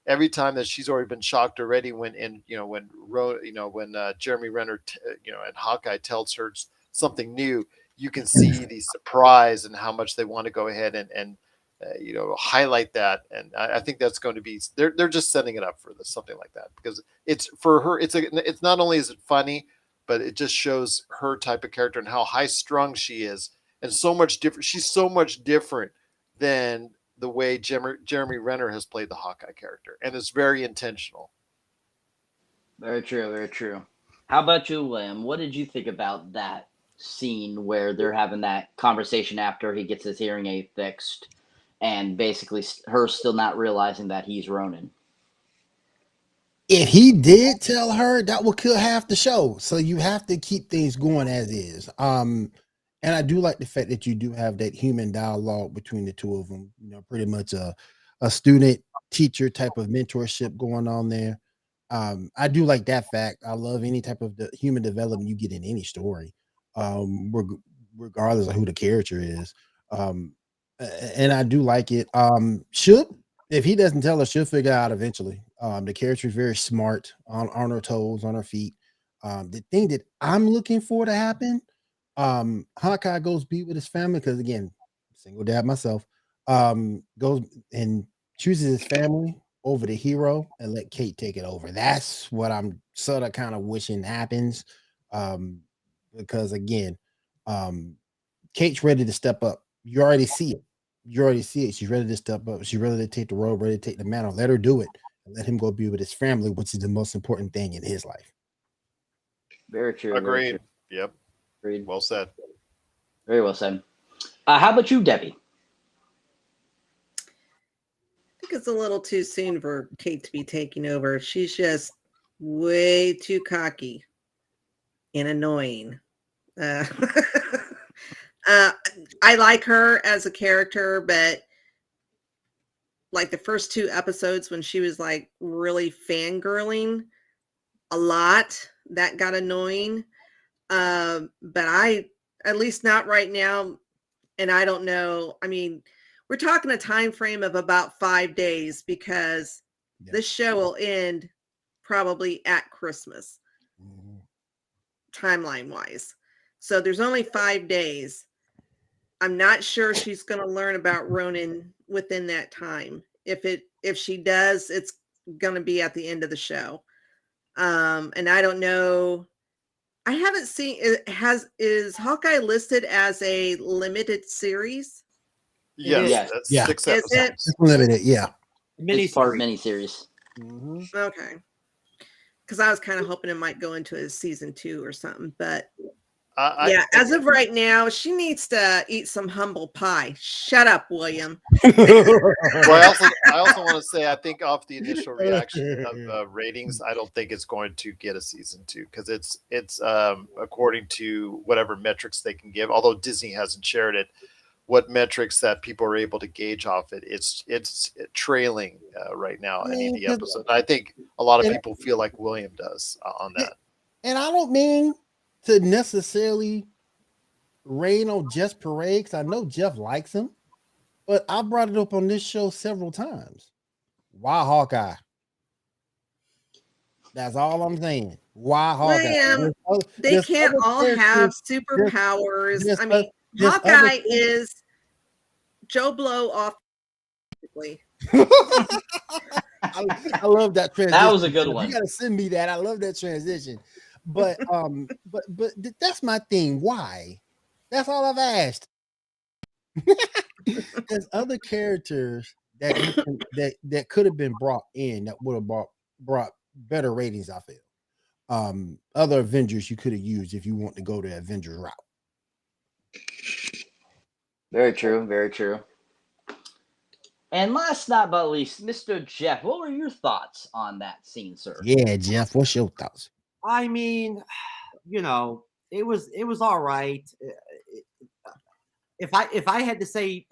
every time that she's already been shocked already when Jeremy Renner and Hawkeye tells her something new, you can see the surprise and how much they want to go ahead and highlight that. And I think that's going to be, they're just setting it up for something like that, because it's for her. It's not only is it funny, but it just shows her type of character and how high strung she is, and so much different. She's so much different than the way Jeremy Renner has played the Hawkeye character, and it's very intentional. Very true, very true. How about you, William? What did you think about that scene where they're having that conversation after he gets his hearing aid fixed, and basically her still not realizing that he's Ronan? If he did tell her, that would kill half the show. So you have to keep things going as is. And I do like the fact that you do have that human dialogue between the two of them. Pretty much a student teacher type of mentorship going on there. I do like that fact. I love any type of the human development you get in any story, regardless of who the character is. And I do like it. If he doesn't tell her, she'll figure it out eventually. The character is very smart, on her toes, on her feet. The thing that I'm looking for to happen, Hawkeye goes be with his family, because again, single dad myself, goes and chooses his family over the hero and let Kate take it over. That's what I'm sort of kind of wishing happens. Because again, Kate's ready to step up. You already see it. She's ready to step up. She's ready to take the role, ready to take the mantle. Let her do it. And let him go be with his family, which is the most important thing in his life. Very true. Agreed. Very true. Yep. Agreed. Well said. Very well said. How about you, Debbie? I think it's a little too soon for Kate to be taking over. She's just way too cocky and annoying. I like her as a character, but like the first 2 episodes when she was like really fangirling a lot, that got annoying. But at least not right now. And I don't know. I mean, we're talking a time frame of about 5 days, because this show will end probably at Christmas, timeline wise. So there's only 5 days. I'm not sure she's going to learn about Ronan within that time. If she does, it's going to be at the end of the show. And I don't know. I haven't seen it. Is Hawkeye listed as a limited series? Yes, that's 6 episodes. Is it? It's limited, yeah. It's part miniseries. Okay. Because I was kind of hoping it might go into a season 2 or something, but as of right now, she needs to eat some humble pie. Shut up, William. Well, I also want to say, I think off the initial reaction of ratings, I don't think it's going to get a season 2, because it's according to whatever metrics they can give. Although Disney hasn't shared it, what metrics that people are able to gauge off it, it's trailing right now any of the episodes. I think a lot of people feel like William does on that. And I don't mean to necessarily rain on Jeff's parade, because I know Jeff likes him, but I brought it up on this show several times. Why Hawkeye? That's all I'm saying. Why Hawkeye? They can't all have superpowers. I mean, Hawkeye is Joe Blow off. I love that transition. That was a good one. You gotta send me that. I love that transition. But that's my thing. Why? That's all I've asked. There's other characters that could have been brought in that would have brought better ratings, I feel. Other Avengers you could have used if you want to go the Avengers route. Very true. Very true. And last not but least, Mr. Jeff, what were your thoughts on that scene, sir? Yeah, Jeff, what's your thoughts? I mean, it was all right. if I had to say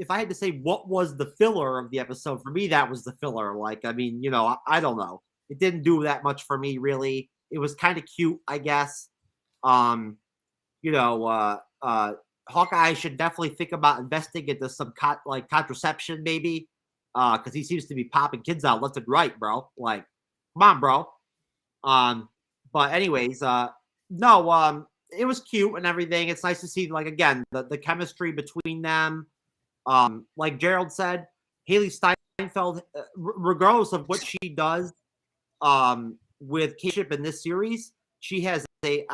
what was the filler of the episode, for me that was the filler. Like, I mean, you know, I don't know. It didn't do that much for me, really. It was kind of cute, I guess. You know, Hawkeye should definitely think about investing into some contraception, maybe, because he seems to be popping kids out left and right, bro. Like, come on, bro. But anyways, no, it was cute and everything. It's nice to see, like, again, the chemistry between them. Like Gerald said, Haley Steinfeld, regardless of what she does, with K-Ship in this series, she has a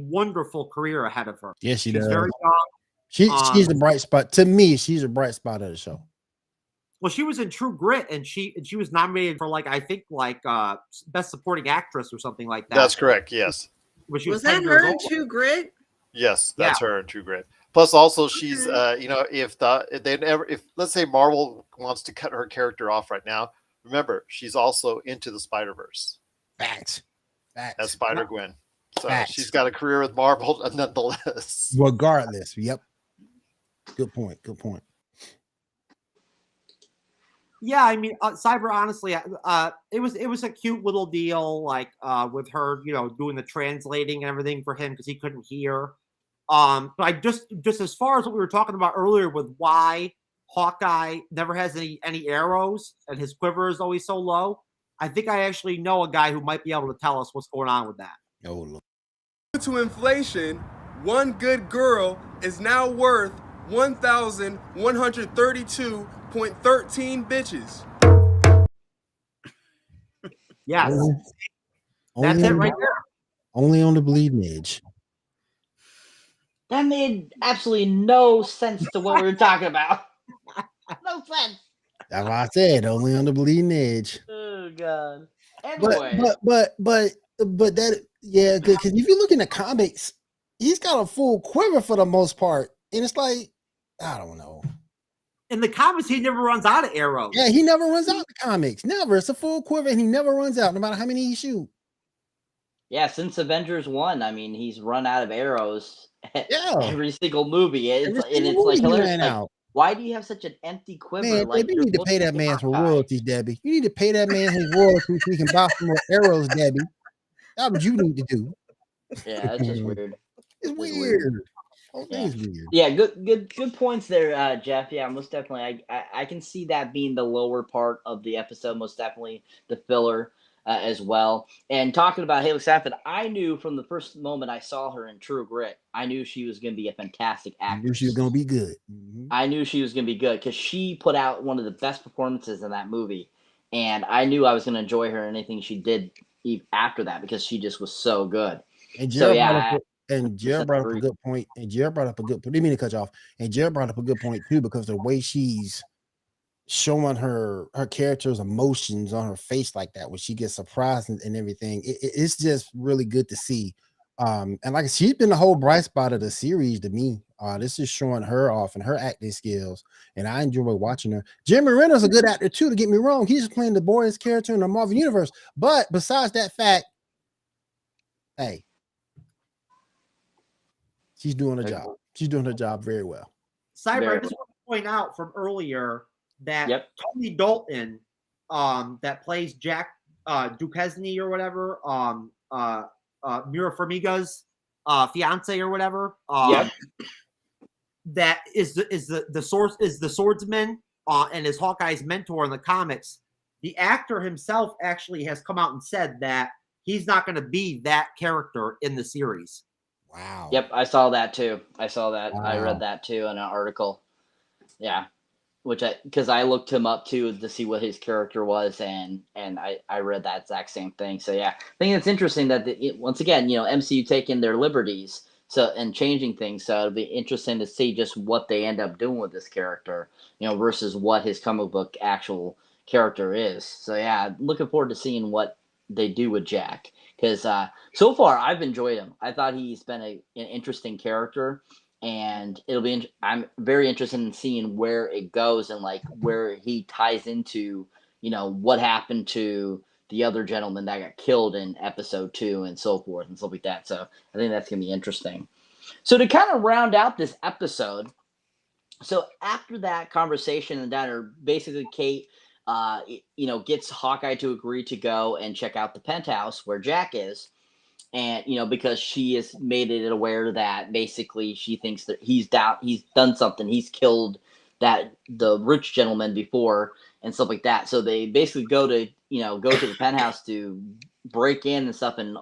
wonderful career ahead of her. Yes, she's does. Very young. She's a bright spot. To me, she's a bright spot of the show. Well, she was in True Grit, and she was nominated for, like, I think, like, Best Supporting Actress or something like that. That's correct. Yes. Was that her in True Grit? Yes, that's her in True Grit. Plus, also, she's you know, if let's say Marvel wants to cut her character off right now, remember she's also into the Spider-Verse. Facts. As Spider-Gwen. So Facts. she's got a career with Marvel nonetheless. Regardless. Yep. Good point. Yeah, I mean, Cyber, honestly, it was a cute little deal, like, with her, you know, doing the translating and everything for him because he couldn't hear. But I just as far as what we were talking about earlier with why Hawkeye never has any arrows and his quiver is always so low, I think I actually know a guy who might be able to tell us what's going on with that. Oh, look. Due to inflation, one good girl is now worth 1,132.13 bitches. Yes. That's it right there. Only on the bleeding edge. That made absolutely no sense to what we were talking about. No sense. That's why I said only on the bleeding edge. Oh God. Anyway. But that, yeah, because if you look in the comics, he's got a full quiver for the most part. And it's like, I don't know. In the comics, he never runs out of arrows. Yeah, he never runs out in the comics. Never. It's a full quiver and he never runs out, no matter how many he shoots. Yeah, since Avengers 1, I mean, he's run out of arrows every single movie. It's like hilarious. Like, why do you have such an empty quiver? Man, like, you need to pay that man some royalties, Debbie. You need to pay that man his royalties so he can buy some more arrows, Debbie. That's what you need to do. Yeah, that's just weird. It's weird. Whole thing's weird. Yeah, good points there, Jeff. Yeah, most definitely. I can see that being the lower part of the episode. Most definitely the filler as well. And talking about Haley Steinfeld, I knew from the first moment I saw her in True Grit, I knew she was going to be a fantastic actress. I knew she was going to be good. I knew she was going to be good because she put out one of the best performances in that movie. And I knew I was going to enjoy her in anything she did after that because she just was so good. And Gerald brought up a good point. And Gerald brought up a good point. Didn't mean to cut you off. And Gerald brought up a good point too, because the way she's showing her character's emotions on her face like that, when she gets surprised and everything, it's just really good to see. And like she's been the whole bright spot of the series to me. This is showing her off and her acting skills, and I enjoy watching her. Jeremy Renner's a good actor too. To get me wrong, he's just playing the boys character in the Marvel universe. But besides that fact, hey, she's doing her job. She's doing her job very well. Cyber, I just want to point out from earlier that Tony Dalton, that plays Jack Duquesne or whatever, Mira Farmiga's fiance or whatever, that is the swordsman and is Hawkeye's mentor in the comics. The actor himself actually has come out and said that he's not going to be that character in the series. Wow. Yep, I saw that too. Wow. I read that too in an article. Yeah, because I looked him up too to see what his character was, and I read that exact same thing. So yeah, I think it's interesting that once again, MCU taking their liberties and changing things. So it'll be interesting to see just what they end up doing with this character, versus what his comic book actual character is. So yeah, looking forward to seeing what they do with Jack, because so far I've enjoyed him. I thought he's been an interesting character. And I'm very interested in seeing where it goes and like where he ties into, what happened to the other gentleman that got killed in episode 2 and so forth and stuff like that. So I think that's going to be interesting. So to kind of round out this episode, So after that conversation and diner, basically Kate, gets Hawkeye to agree to go and check out the penthouse where Jack is, and because she has made it aware that basically she thinks that he's done something, he's killed the rich gentleman before and stuff like that. So they basically go to the penthouse to break in and stuff, and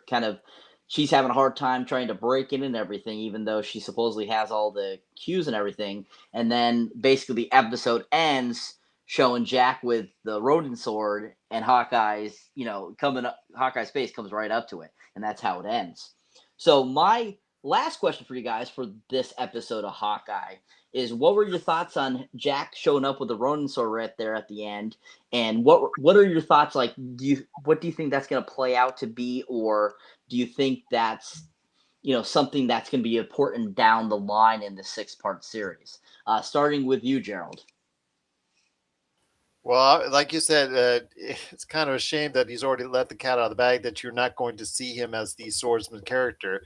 kind of she's having a hard time trying to break in and everything, even though she supposedly has all the cues and everything. And then basically the episode ends showing Jack with the rodent sword, and Hawkeye's face comes right up to it, and that's how it ends. So my last question for you guys for this episode of Hawkeye is, what were your thoughts on Jack showing up with the rodent sword right there at the end? And what are your thoughts? Like, what do you think that's going to play out to be, or do you think that's something that's going to be important down the line in the 6-part series? Starting with you, Gerald. Well, like you said, it's kind of a shame that he's already let the cat out of the bag, that you're not going to see him as the swordsman character.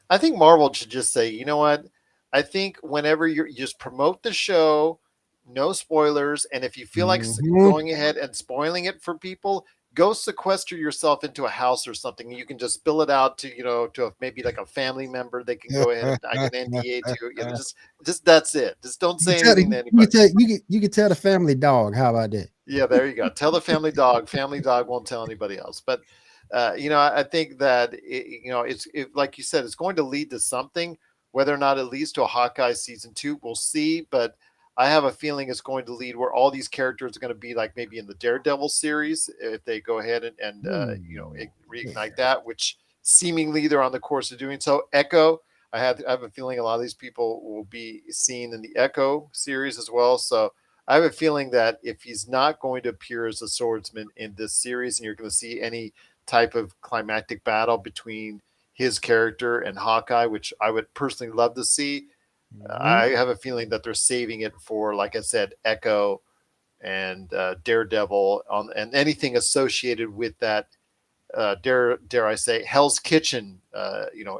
I think Marvel should just say, you know what? I think whenever you just promote the show, no spoilers, and if you feel like going ahead and spoiling it for people, go sequester yourself into a house or something. You can just spill it out to maybe like a family member. They can go ahead and I can NDA to. Just that's it. Just don't say anything to anybody. You can tell the family dog. How about that? Yeah, there you go. Tell the family dog. Family dog won't tell anybody else. But I think that it's like you said, it's going to lead to something. Whether or not it leads to a Hawkeye season 2, we'll see. But I have a feeling it's going to lead where all these characters are going to be like maybe in the Daredevil series if they go ahead and reignite that, which seemingly they're on the course of doing so. Echo, I have a feeling a lot of these people will be seen in the Echo series as well. So I have a feeling that if he's not going to appear as a swordsman in this series, and you're going to see any type of climactic battle between his character and Hawkeye, which I would personally love to see, I have a feeling that they're saving it for, like I said, Echo and Daredevil and anything associated with that. Dare I say Hell's Kitchen,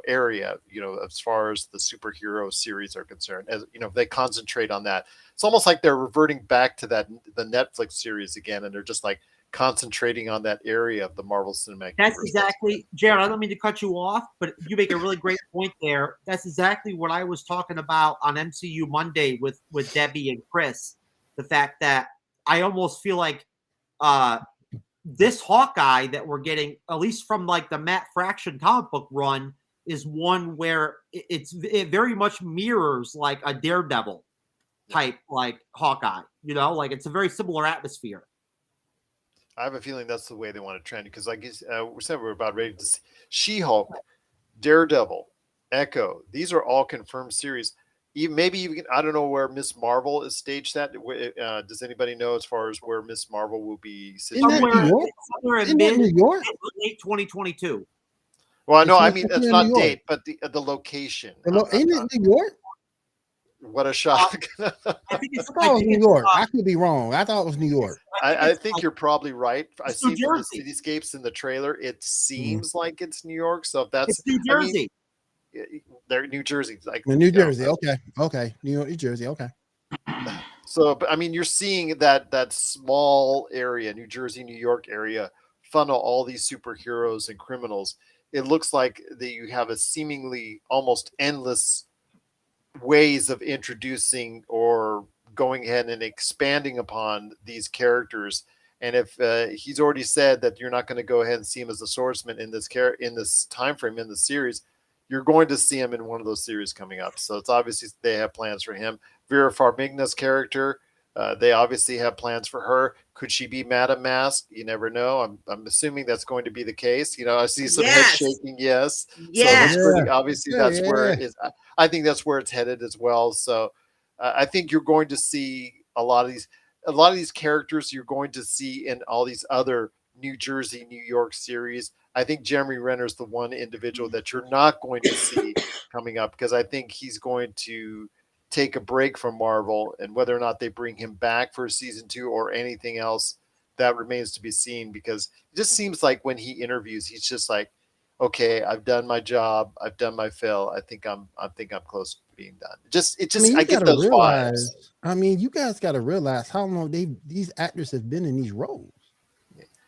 area, as far as the superhero series are concerned, as they concentrate on that. It's almost like they're reverting back to the Netflix series again, and they're just like concentrating on that area of the Marvel Cinematic That's Universe. exactly, Jared, I don't mean to cut you off, but you make a really great point there. That's exactly what I was talking about on MCU Monday with Debi and Chris. The fact that I almost feel like this Hawkeye that we're getting, at least from like the Matt Fraction comic book run, is one where it very much mirrors like a Daredevil type like Hawkeye, like it's a very similar atmosphere. I have a feeling that's the way they want to trend, because like we said, we're about ready to see She-Hulk, Daredevil, Echo. These are all confirmed series. Maybe even, I don't know where Miss Marvel is staged at. Does anybody know as far as where Miss Marvel will be situated? Somewhere in New York, late 2022. Well, no, I mean it's not date, but the location. Ain't it New York? What a shock! I thought it was New York. I could be wrong. I thought it was New York. I think you're probably right. I see from the cityscapes in the trailer, it seems like it's New York. So if that's New Jersey, they're New Jersey, like New Jersey. Okay, New Jersey. Okay. So, but I mean, you're seeing that small area, New Jersey, New York area, funnel all these superheroes and criminals. It looks like that you have a seemingly almost endless ways of introducing or going ahead and expanding upon these characters. And if he's already said that you're not going to go ahead and see him as a swordsman in this time frame in the series, you're going to see him in one of those series coming up. So it's obviously they have plans for him. Vera Farmiga's character, they obviously have plans for her. Could she be Madame Mask? You never know. I'm assuming that's going to be the case. I see some head shaking. Yes. Yes. So that's obviously that's where it is. I think that's where it's headed as well. So I think you're going to see a lot of these characters you're going to see in all these other New Jersey, New York series. I think Jeremy Renner's the one individual that you're not going to see coming up, because I think he's going to take a break from Marvel, and whether or not they bring him back for season 2 or anything else, that remains to be seen, because it just seems like when he interviews, he's just like, okay, I've done my job, I've done my fill. I think I'm close to being done. I I get those vibes. I mean, you guys got to realize how long these actors have been in these roles.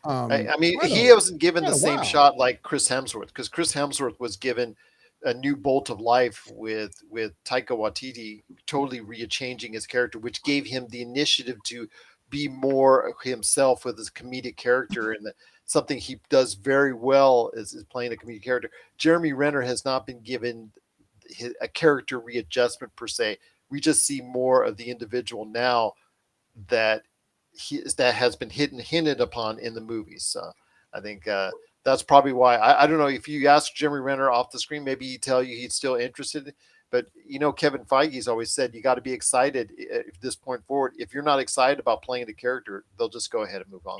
I mean, he wasn't given the same shot like Chris Hemsworth, because Chris Hemsworth was given a new bolt of life with Taika Waititi totally changing his character, which gave him the initiative to be more himself with his comedic character, and something he does very well is playing a comedic character. Jeremy Renner has not been given a character readjustment per se. We just see more of the individual now that has been hinted upon in the movies. So I think that's probably why. I don't know if you ask Jeremy Renner off the screen, maybe he'd tell you he's still interested. But Kevin Feige's always said you got to be excited at this point forward. If you're not excited about playing the character, they'll just go ahead and move on.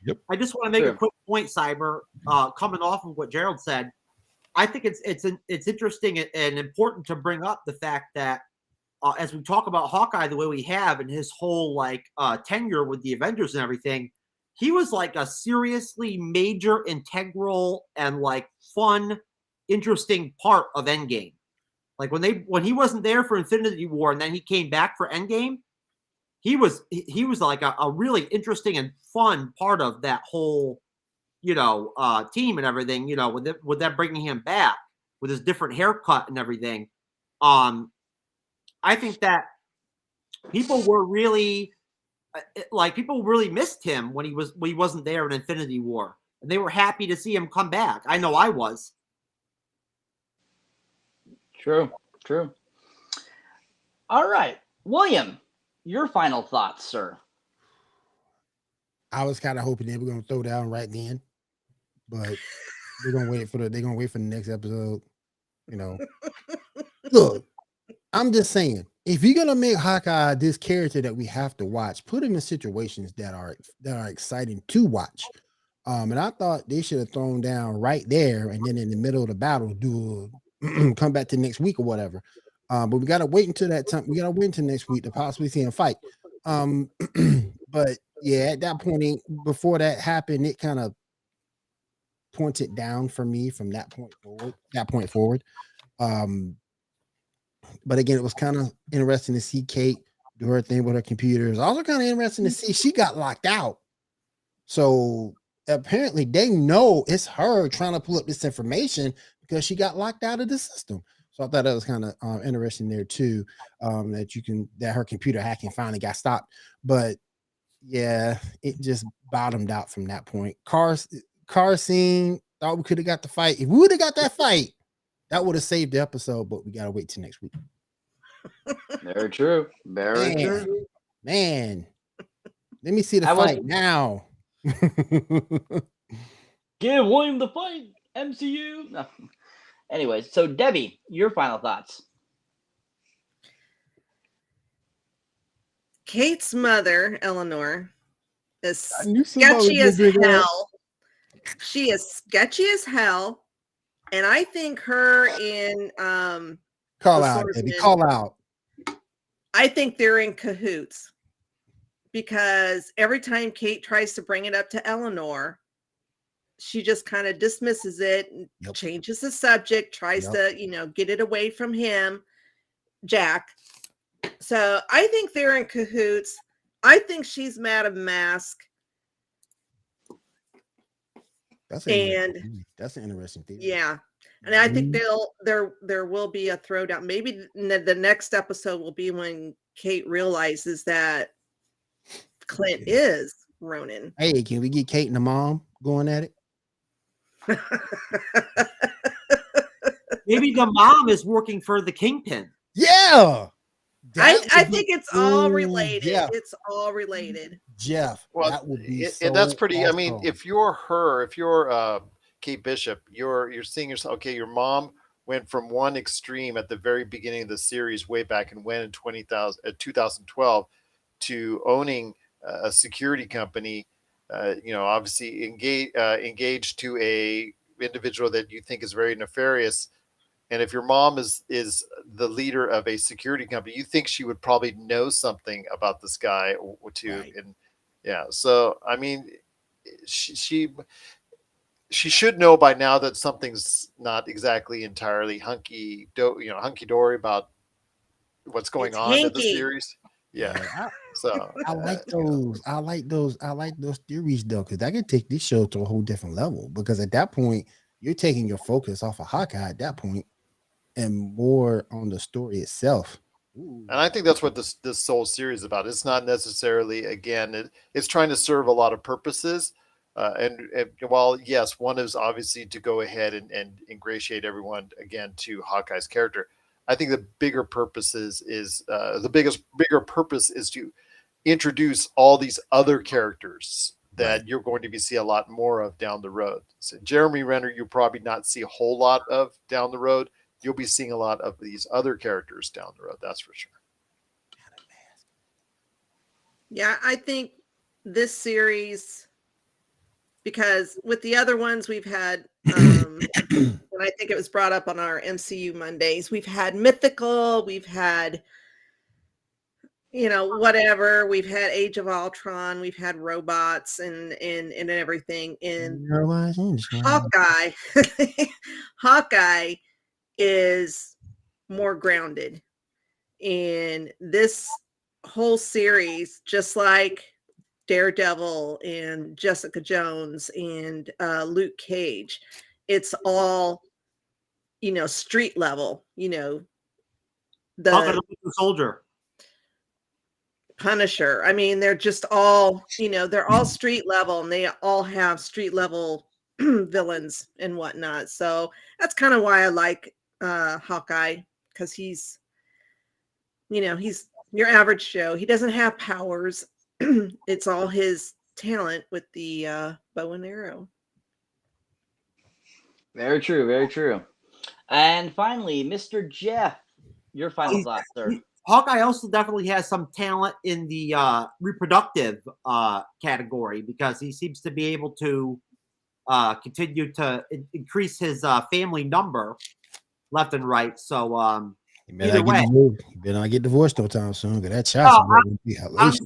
Yep. I just want to make a quick point, Cyber, coming off of what Gerald said. I think it's interesting and important to bring up the fact that as we talk about Hawkeye the way we have and his whole tenure with the Avengers and everything, he was like a seriously major, integral, and fun, interesting part of Endgame. Like when he wasn't there for Infinity War and then he came back for Endgame, he was like a really interesting and fun part of that whole team and everything. With that bringing him back with his different haircut and everything. I think that people were really missed him when he wasn't there in Infinity War, and they were happy to see him come back. I know I was. True. All right, William, your final thoughts, sir. I was kind of hoping they were going to throw down right then, but they're going to wait for the next episode. Look. I'm just saying, if you're gonna make Hawkeye this character that we have to watch, put him in situations that are exciting to watch. And I thought they should have thrown down right there, and then in the middle of the battle, come back to next week or whatever. But we gotta wait until that time. We gotta wait until next week to possibly see him fight. But yeah, at that point, before that happened, it kind of pointed down for me from that point forward. But again, it was kind of interesting to see Kate do her thing with her computer. It's also kind of interesting to see she got locked out. So apparently they know it's her trying to pull up this information because she got locked out of the system. So I thought that was kind of interesting there too, that her computer hacking finally got stopped. But yeah, it just bottomed out from that point. Car scene, thought we could have got the fight. If we would have got that fight, that would have saved the episode, but we got to wait till next week. Very true. Very true. Man, let me see the fight now. Give William the fight, MCU. No. Anyways, so Debbie, your final thoughts. Kate's mother, Eleanor, is sketchy as hell. She is sketchy as hell. And I think her in call out, Debbie. Call out. I think they're in cahoots because every time Kate tries to bring it up to Eleanor, she just kind of dismisses it, changes the subject, tries to, get it away from him, Jack. So I think they're in cahoots. I think she's Madam Mask. That's an interesting theory. Yeah. And I think there will be a throwdown. Maybe the next episode will be when Kate realizes that Clint is Ronin. Hey, can we get Kate and the mom going at it? Maybe the mom is working for the Kingpin. Yeah. I think it's all related. Yeah. It's all related. Jeff, well, that would be and that's pretty. Awesome. I mean, if you're Kate Bishop, you're seeing yourself. Okay, your mom went from one extreme at the very beginning of the series, way back in 2012, to owning a security company. Obviously engaged to a individual that you think is very nefarious. And if your mom is the leader of a security company, you think she would probably know something about this guy or two. Right. And yeah, so I mean, she she should know by now that something's not exactly entirely hunky dory about what's going on in the series. Yeah. So I like those. I like those theories though, because I can take this show to a whole different level. Because at that point, you're taking your focus off of Hawkeye at that point, and more on the story itself. And I think that's what this whole series is about. It's not necessarily, again, it's trying to serve a lot of purposes. And while yes, one is obviously to go ahead and ingratiate everyone again to Hawkeye's character, I think the bigger purpose is bigger purpose is to introduce all these other characters that you're going to be see a lot more of down the road. So Jeremy Renner, you'll probably not see a whole lot of down the road. You'll be seeing a lot of these other characters down the road. That's for sure. Yeah, I think this series, because with the other ones we've had, and I think it was brought up on our MCU Mondays, we've had mythical, we've had, whatever, we've had Age of Ultron, we've had robots and everything. And Hawkeye is more grounded in this whole series, just like Daredevil and Jessica Jones and Luke Cage. It's all street level, the Soldier, Punisher. I mean, they're just all they're all street level, and they all have street level villains and whatnot. So that's kind of why I like Hawkeye, because he's your average Joe. He doesn't have powers. It's all his talent with the bow and arrow. Very true, very true. And finally, Mr. Jeff, your final thoughts, sir. Hawkeye also definitely has some talent in the reproductive category, because he seems to be able to continue to increase his family number left and right. So he better not get divorced no time soon, because that child would be hellacious.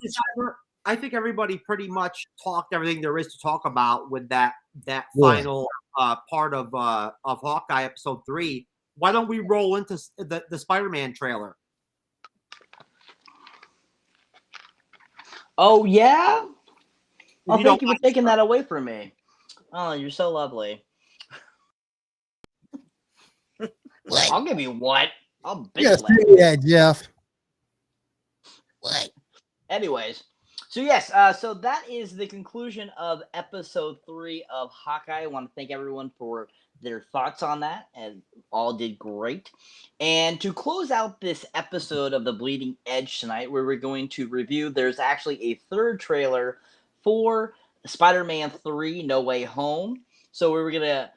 I think everybody pretty much talked everything there is to talk about with that final part of Hawkeye episode 3. Why don't we roll into the Spider-Man trailer? Oh yeah. Oh, thank you for taking that away from me. Oh, you're so lovely. I'll give you what? I'll yes, yeah, Jeff. What? Anyways, so yes, so that is the conclusion of episode 3 of Hawkeye. I want to thank everyone for their thoughts on that, and all did great. And to close out this episode of The Bleeding Edge tonight, where we're going to review, there's actually a third trailer for Spider-Man 3 No Way Home. So we're going to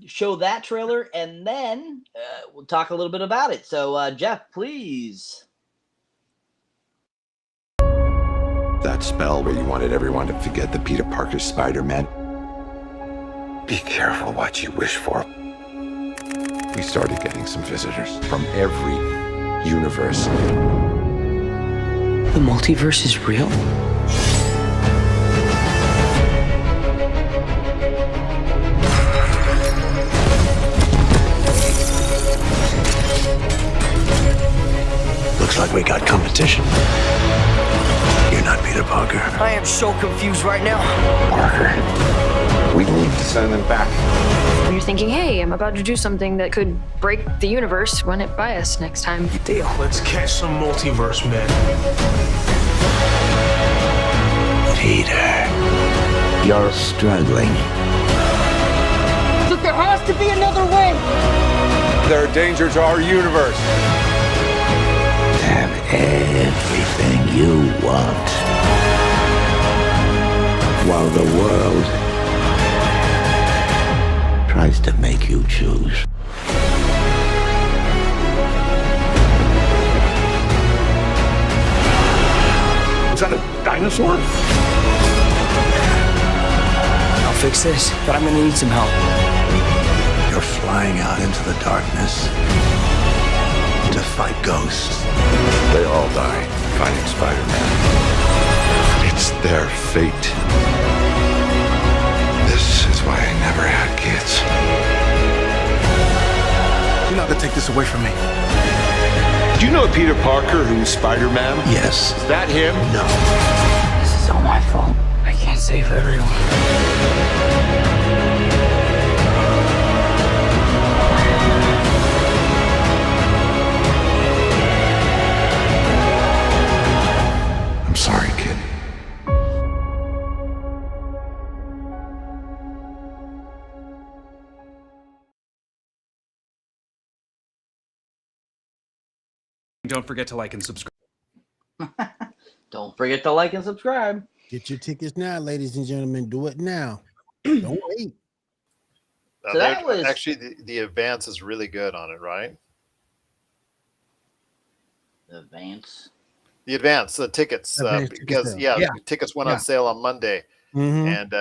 show that trailer, and then we'll talk a little bit about it. So, Jeff, please. That spell where you wanted everyone to forget the Peter Parker Spider-Man. Be careful what you wish for. We started getting some visitors from every universe. The multiverse is real? Looks like we got competition. You're not Peter Parker. I am so confused right now. Parker, we need to send them back. You're thinking, hey, I'm about to do something that could break the universe. Run it by us next time. Deal. Let's catch some multiverse men. Peter, you're struggling. Look, there has to be another way. They're a danger to our universe. Have everything you want, while the world tries to make you choose. Is that a dinosaur? I'll fix this, but I'm gonna need some help. You're flying out into the darkness to fight ghosts. They all die fighting Spider-Man. It's their fate. This This is why I never had kids. You're not gonna take this away from me. Do you know Peter Parker, who's Spider-Man? Yes. Is that him? No. This is all my fault. I can't save everyone. I'm sorry, kid. Don't forget to like and subscribe. Don't forget to like and subscribe. Get your tickets now, ladies and gentlemen. Do it now. Don't wait. So that was actually the advance is really good on it, right? The advance. The advance, the tickets, because tickets went on sale on Monday, and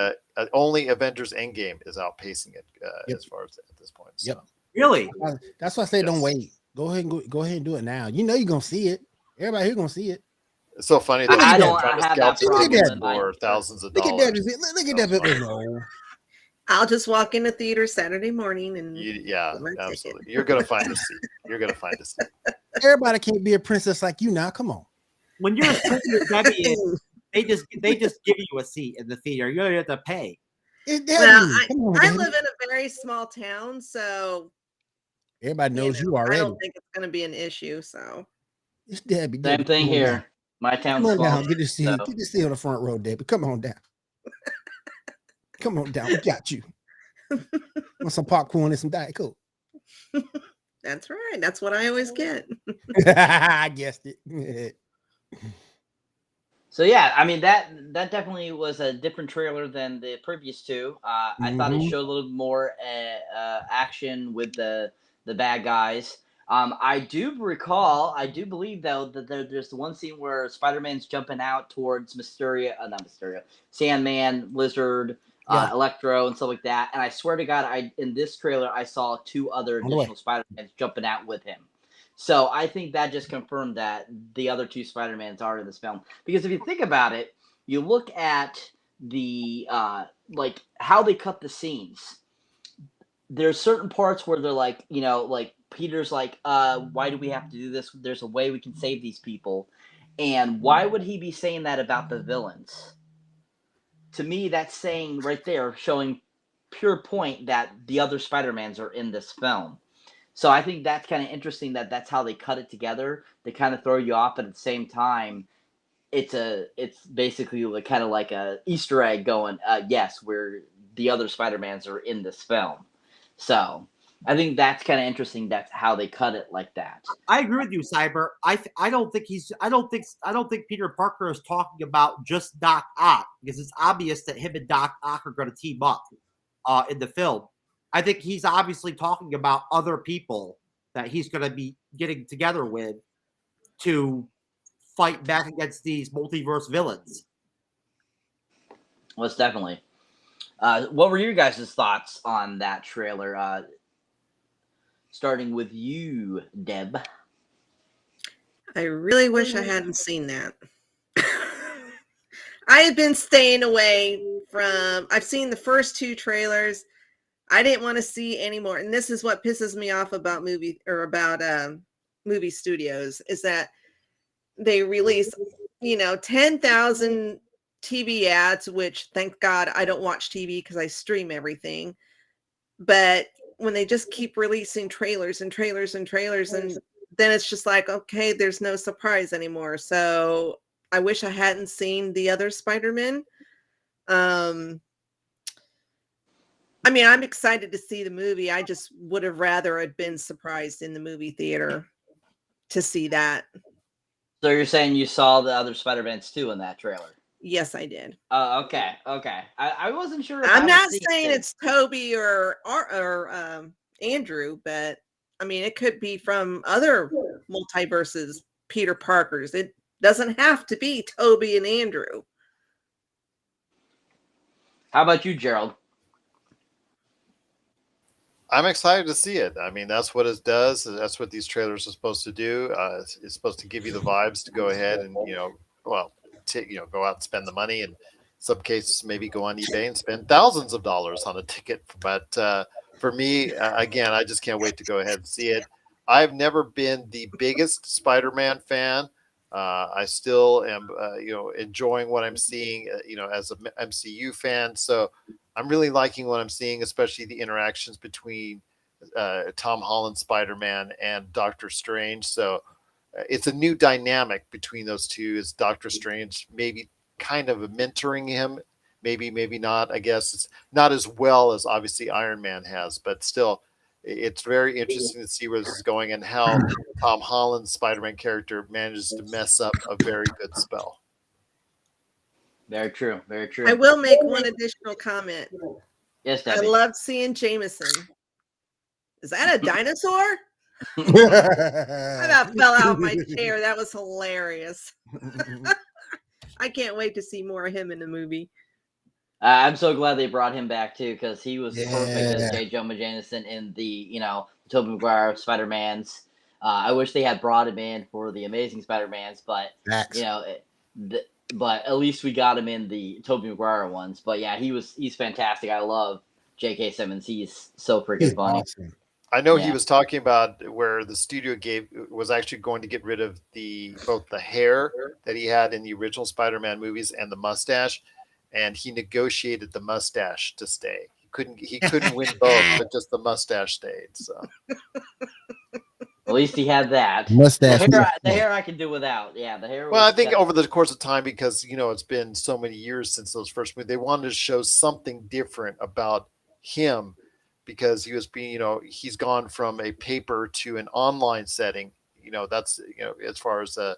only Avengers Endgame is outpacing it as far as at this point. So. Yep. Really? That's why I say don't wait. Go ahead and do it now. You know you're gonna see it. Everybody here gonna see it. It's so funny that I people don't trying to have scalp that problem tickets for thousands of dollars. Look at that. No. I'll just walk in the theater Saturday morning and Absolutely. You're gonna find a seat. You're gonna find a seat. Everybody can't be a princess like you now. Come on. When you're a princess, Debbie, they just give you a seat in the theater. You don't have to pay. Well, I live in a very small town, so everybody knows you already. I don't think it's going to be an issue. So it's Debbie. Same thing here. Down. My town's come on small. Down. Get the seat. So. Get the seat on the front row, Debbie. Come on down. Come on down. We got you. Want some popcorn and some Diet Coke? That's right. That's what I always get. I guessed it. So yeah, I mean that definitely was a different trailer than the previous two. I thought it showed a little more action with the bad guys. I do believe though that there's one scene where Spider-Man's jumping out towards Sandman, Lizard, Electro, and stuff like that. And I swear to God, in this trailer I saw two other additional Spider-Mans jumping out with him. So I think that just confirmed that the other two Spider-Mans are in this film. Because if you think about it, you look at the like how they cut the scenes. There's certain parts where they're like, like Peter's like, why do we have to do this? There's a way we can save these people. And why would he be saying that about the villains? To me, that's saying right there, showing pure point that the other Spider-Mans are in this film. So I think that's kind of interesting that that's how they cut it together. They kind of throw you off, but at the same time, it's basically kind of like a Easter egg going, yes, where the other Spider-Mans are in this film. So I think that's kind of interesting. That's how they cut it like that. I agree with you, Cyber. I don't think Peter Parker is talking about just Doc Ock, because it's obvious that him and Doc Ock are going to team up in the film. I think he's obviously talking about other people that he's going to be getting together with to fight back against these multiverse villains. Most definitely. What were your guys' thoughts on that trailer? Starting with you, Deb. I really wish I hadn't seen that. I had been staying away from. I've seen the first two trailers. I didn't want to see any more. And this is what pisses me off about movie studios is that they release, 10,000 TV ads, which thank God I don't watch TV because I stream everything. But when they just keep releasing trailers and trailers and trailers, and then it's just like, okay, there's no surprise anymore. So I wish I hadn't seen the other Spider-Man. I mean, I'm excited to see the movie. I just would have rather had been surprised in the movie theater to see that. So you're saying you saw the other Spider-Mans too in that trailer? Yes, I did. Okay. I wasn't sure. I'm not saying it's Toby or Andrew, but I mean, it could be from other multiverses, Peter Parkers. It doesn't have to be Toby and Andrew. How about you, Gerald? I'm excited to see it. I mean, that's what it does. That's what these trailers are supposed to do. It's supposed to give you the vibes to go ahead and, go out and spend the money and some cases maybe go on eBay and spend thousands of dollars on a ticket. But for me, again, I just can't wait to go ahead and see it. I've never been the biggest Spider-Man fan. I still am, enjoying what I'm seeing, as an MCU fan. So I'm really liking what I'm seeing, especially the interactions between Tom Holland Spider-Man and Doctor Strange. So it's a new dynamic between those two. Is Doctor Strange maybe kind of mentoring him? Maybe not. I guess it's not as well as obviously Iron Man has, but still, it's very interesting to see where this is going and how Tom Holland's Spider-Man character manages to mess up a very good spell. Very true. Very true. I will make one additional comment. Yes, I Debbie. loved seeing Jameson. Is that a dinosaur? I about fell out of my chair. That was hilarious. I can't wait to see more of him in the movie. I'm so glad they brought him back too, because he was perfect as J. Jonah Jameson in the Tobey Maguire Spider-Mans. I wish they had brought him in for the Amazing Spider-Mans, but but at least we got him in the Tobey Maguire ones. But yeah, he's fantastic. I love J.K. Simmons. He's so freaking funny. Awesome. I know he was talking about where the studio was actually going to get rid of both the hair that he had in the original Spider-Man movies and the mustache, and he negotiated the mustache to stay. He couldn't win both, but just the mustache stayed. So at least he had that mustache. The hair I can do without. Yeah, the hair. Well, I think over the course of time, because it's been so many years since those first movies, they wanted to show something different about him. Because he was being, he's gone from a paper to an online setting. That's, as far as the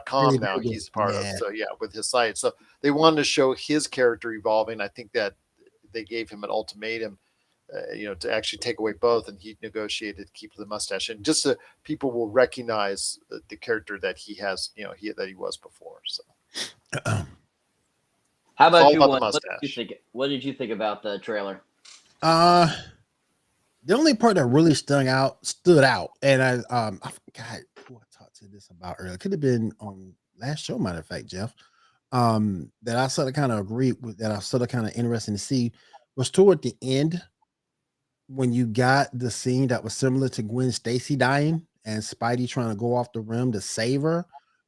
.com now he's part of. So yeah, with his site. So they wanted to show his character evolving. I think that they gave him an ultimatum, to actually take away both, and he negotiated to keep the mustache, and just so people will recognize the character that he has, that he was before. So. How about you? What did you think about the trailer? The only part that really stood out, and I forgot who I talked to this about earlier. It could have been on last show, matter of fact, Jeff. That I sort of kind of agreed with, that I sort of kind of interested to see, was toward the end when you got the scene that was similar to Gwen Stacy dying and Spidey trying to go off the rim to save her.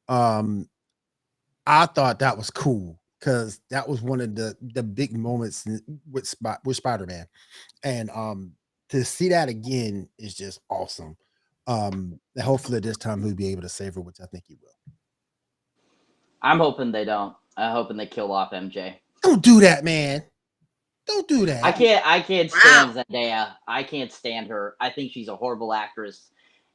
I thought that was cool, because that was one of the big moments with Spider-Man, and to see that again is just awesome. Hopefully this time he'll be able to save her, which I think he will. I'm hoping they don't. I'm hoping they kill off MJ. Don't do that, man. Don't do that. I can't stand Zendaya. I can't stand her. I think she's a horrible actress,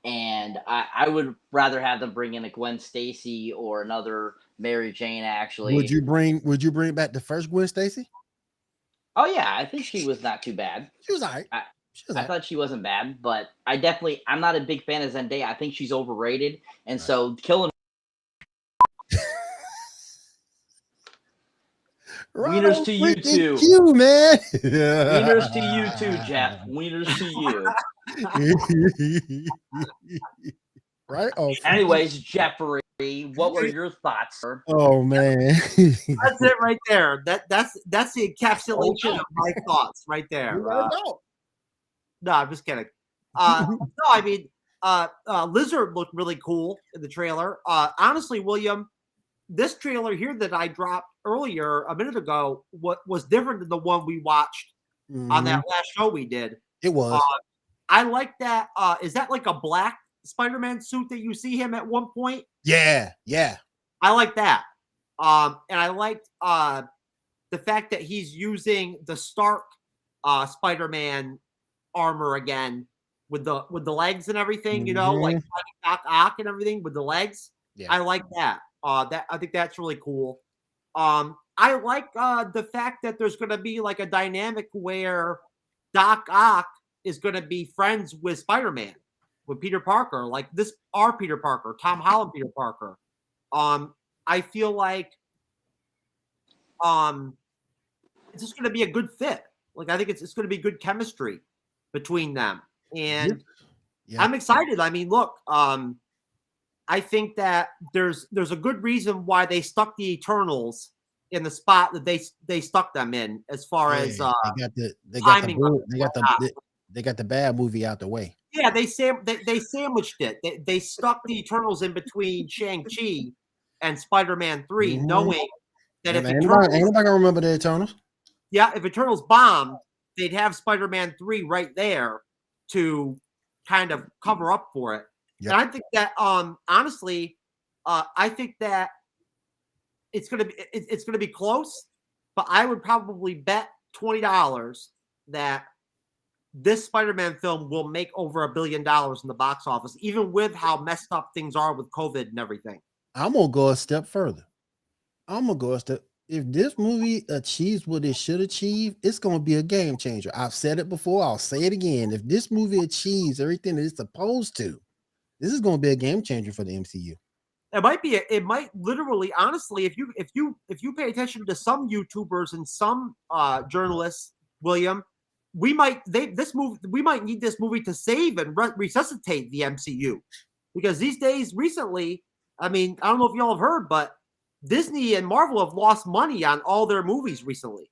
and I would rather have them bring in a Gwen Stacy or another Mary Jane. Actually, would you bring back the first Gwen Stacy? Oh yeah, I think she was not too bad. She was all right. I thought she wasn't bad, but I'm not a big fan of Zendaya. I think she's overrated, and so killing wieners to you too, you man. Wieners to you too, Jeff. Wieners to you. Right. Oh. Anyways, Jeffrey, what were your thoughts, sir? Oh man, that's it right there. That's the encapsulation of my thoughts right there. No, I'm just kidding. No, I mean, Lizard looked really cool in the trailer. Honestly, William, this trailer here that I dropped earlier a minute ago was different than the one we watched on that last show we did. It was. I like that. Is that like a black Spider-Man suit that you see him at one point? Yeah. I like that. And I liked the fact that he's using the Stark Spider-Man armor again with the legs and everything, like Doc Ock and everything with the legs. Yeah. I like that. I think that's really cool. I like the fact that there's going to be like a dynamic where Doc Ock is going to be friends with Spider-Man, with Peter Parker, like our Peter Parker, Tom Holland Peter Parker. I feel like it's just going to be a good fit. Like I think it's going to be good chemistry between them, and I'm excited. I mean, look, I think that there's a good reason why they stuck the Eternals in the spot that they stuck them in as far as they got the bad movie out the way. Yeah, they sandwiched it. They stuck the Eternals in between Shang-Chi and Spider-Man 3, knowing that if anybody gonna remember the Eternals. Yeah, if Eternals bombed, they'd have Spider-Man 3 right there to kind of cover up for it. Yep. And I think that honestly, I think that it's gonna be close, but I would probably bet $20 that this Spider-Man film will make over $1 billion in the box office, even with how messed up things are with COVID and everything. I'm gonna go a step further. If this movie achieves what it should achieve, it's gonna be a game changer. I've said it before, I'll say it again. If this movie achieves everything that it's supposed to, this is gonna be a game changer for the MCU. It might literally, honestly, if you pay attention to some YouTubers and some journalists, William, we might need this movie to save and resuscitate the MCU, because these days, recently, I mean, I don't know if y'all have heard, but Disney and Marvel have lost money on all their movies recently.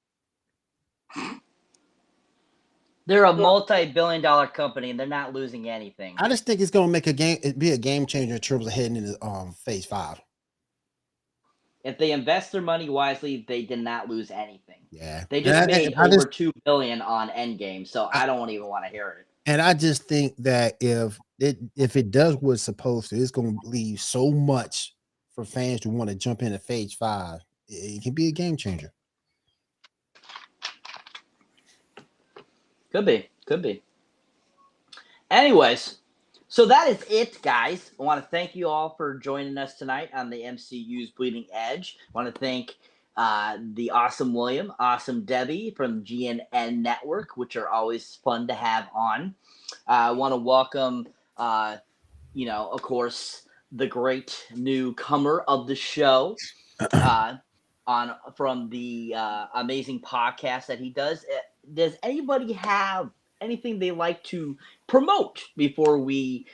They're a multi-billion-dollar company, and they're not losing anything. I just think it's going to be a game changer in terms of heading into Phase 5. If they invest their money wisely, they did not lose anything. Yeah, they just made over $2 billion on Endgame, so I don't even want to hear it. And I just think that if it does what it's supposed to, it's going to leave so much for fans who want to jump into Phase 5. It can be a game changer. Could be. Anyways, so that is it, guys. I want to thank you all for joining us tonight on the MCU's Bleeding Edge. I want to thank the awesome William, awesome Debi from GNN Network, which are always fun to have on. I want to welcome, of course, the great newcomer of the show from the amazing podcast that he does. Does anybody have anything they like to promote before we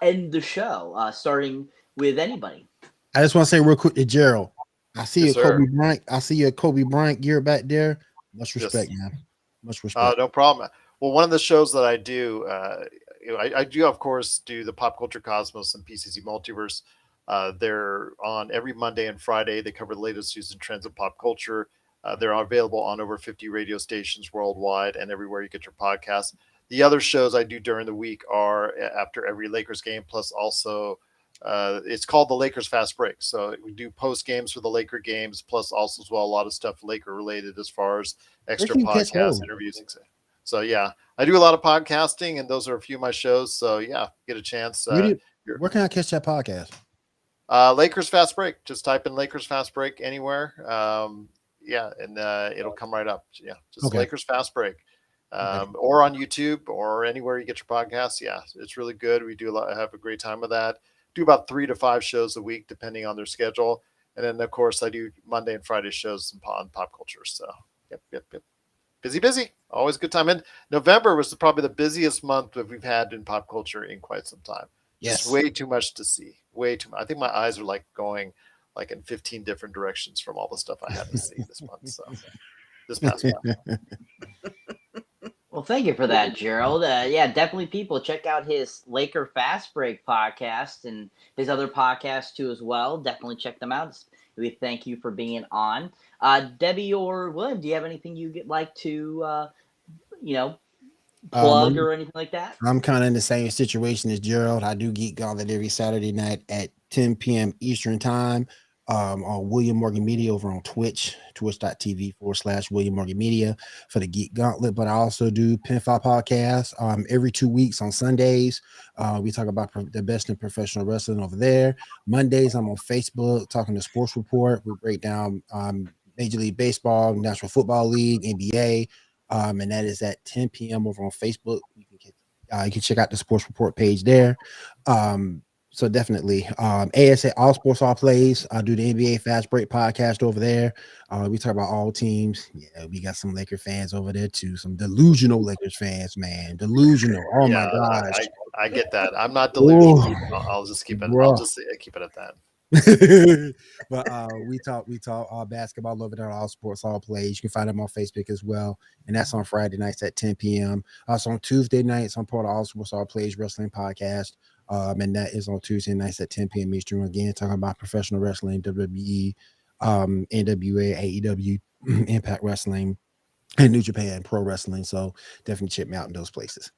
end the show? Starting with anybody. I just want to say real quick to Gerald. I see Yes, you, Kobe Bryant. I see you, Kobe Bryant gear back there. Much respect, man. Much respect. No problem. Well, one of the shows that I do, I do, of course, do the Pop Culture Cosmos and PCC Multiverse. They're on every Monday and Friday. They cover the latest news and trends of pop culture. They're available on over 50 radio stations worldwide and everywhere you get your podcasts. The other shows I do during the week are after every Lakers game, plus also it's called the Lakers Fast Break. So we do post games for the Laker games, plus also as well a lot of stuff Laker related as far as extra podcasts, interviews, etc. So yeah, I do a lot of podcasting, and those are a few of my shows. So yeah, get a chance. Where can I catch that podcast? Lakers Fast Break. Just type in Lakers Fast Break anywhere. It'll come right up. Yeah, just Lakers Fast Break. Or on YouTube or anywhere you get your podcasts. Yeah, it's really good. We have a great time with that. Do about 3 to 5 shows a week, depending on their schedule. And then, of course, I do Monday and Friday shows on pop culture. So, yep. Busy. Always a good time. And November was probably the busiest month that we've had in pop culture in quite some time. Yes. Just way too much to see. Way too much. I think my eyes are going in 15 different directions from all the stuff I had to see this month. So this past month. Well, thank you for that, Gerald. Definitely people check out his Laker Fast Break podcast and his other podcasts too as well. Definitely check them out. We thank you for being on. Debi or William, do you have anything you'd like to, plug or anything like that? I'm kind of in the same situation as Gerald. I do Geek Gauntlet every Saturday night at 10 p.m. Eastern time. On William Morgan Media over on twitch.tv/William Morgan Media for the Geek Gauntlet. But I also do Pinfall Podcast every 2 weeks on Sundays. We talk about the best in professional wrestling over there. Mondays, I'm on Facebook talking to Sports Report. We break down Major League Baseball, National Football League, NBA, and that is at 10 p.m. over on Facebook. You can check out the Sports Report page there. So definitely, ASA All Sports All Plays. I do the NBA Fast Break podcast over there. We talk about all teams. Yeah, we got some Laker fans over there too. Some delusional Lakers fans, man. Delusional. My gosh. I get that. I'm not delusional. I'll just keep it. I'll just keep it at that. But we talk basketball over there, all sports, all plays. You can find them on Facebook as well, and that's on Friday nights at 10 p.m. Also on Tuesday nights, I'm part of All Sports All Plays Wrestling Podcast, and that is on Tuesday nights at 10 p.m. Eastern. Again, talking about professional wrestling, WWE, NWA, AEW, Impact Wrestling, and New Japan Pro Wrestling. So definitely check me out in those places.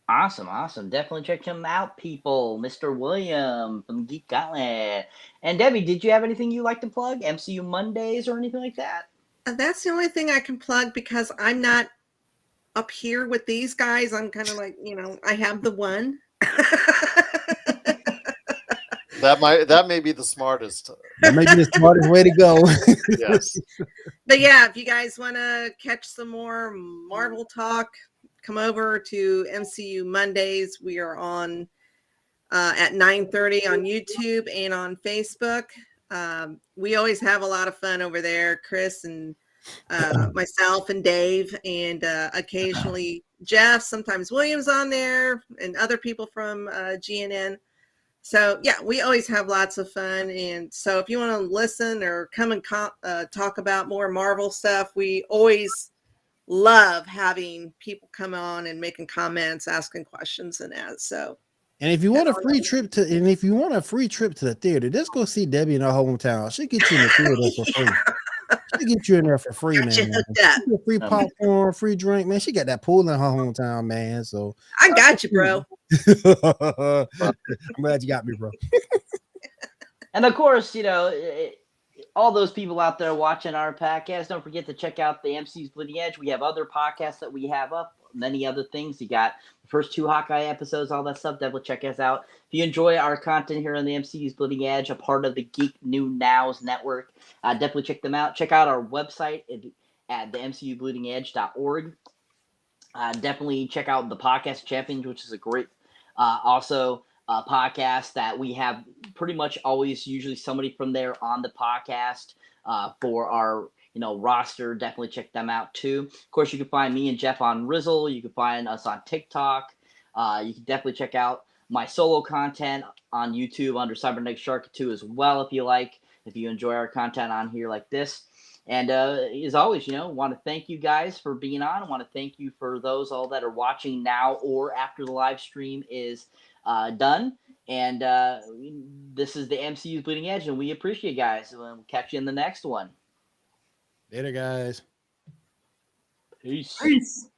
Awesome. Definitely check him out, people. Mr. William from Geek Gauntlet. And Debbie, did you have anything you like to plug? MCU Mondays or anything like that? That's the only thing I can plug because I'm not up here with these guys. I'm kind of like, I have the one. That may be the smartest. That may be the smartest way to go. Yes. But yeah, if you guys want to catch some more Marvel talk, come over to MCU Mondays. We are on at 9:30 on YouTube and on Facebook. We always have a lot of fun over there. Chris and myself and Dave, and occasionally Jeff, sometimes William's on there, and other people from GNN. So yeah, we always have lots of fun. And so if you want to listen or come and talk about more Marvel stuff, we always love having people come on and making comments, asking questions, and that. So, and if you want a free trip to the theater, just go see Debbie in her hometown. She'll get you in the theater for free. She'll get you in there for free, man. Free popcorn, free drink, man. She got that pool in her hometown, man. So I got you, bro. I'm glad you got me, bro. And of course, all those people out there watching our podcast, don't forget to check out the MCU's Bleeding Edge. We have other podcasts that we have up, many other things. You got the first 2 Hawkeye episodes, all that stuff. Definitely check us out. If you enjoy our content here on the MCU's Bleeding Edge, a part of the Geek News Now Network, definitely check them out. Check out our website at the MCUBleedingEdge.org. Definitely check out the Podcast Champions, which is a great podcast that we have pretty much always usually somebody from there on the podcast for our roster. Definitely check them out too. Of course, you can find me and Jeff on Rizzle. You can find us on TikTok. You can definitely check out my solo content on YouTube under Cyberneticshark too as well if you enjoy our content on here like this. And as always, want to thank you guys for being on. I want to thank you for those all that are watching now or after the live stream is done. And this is the MCU's Bleeding Edge, and we appreciate you guys. We'll catch you in the next one. Later, guys. Peace. Peace.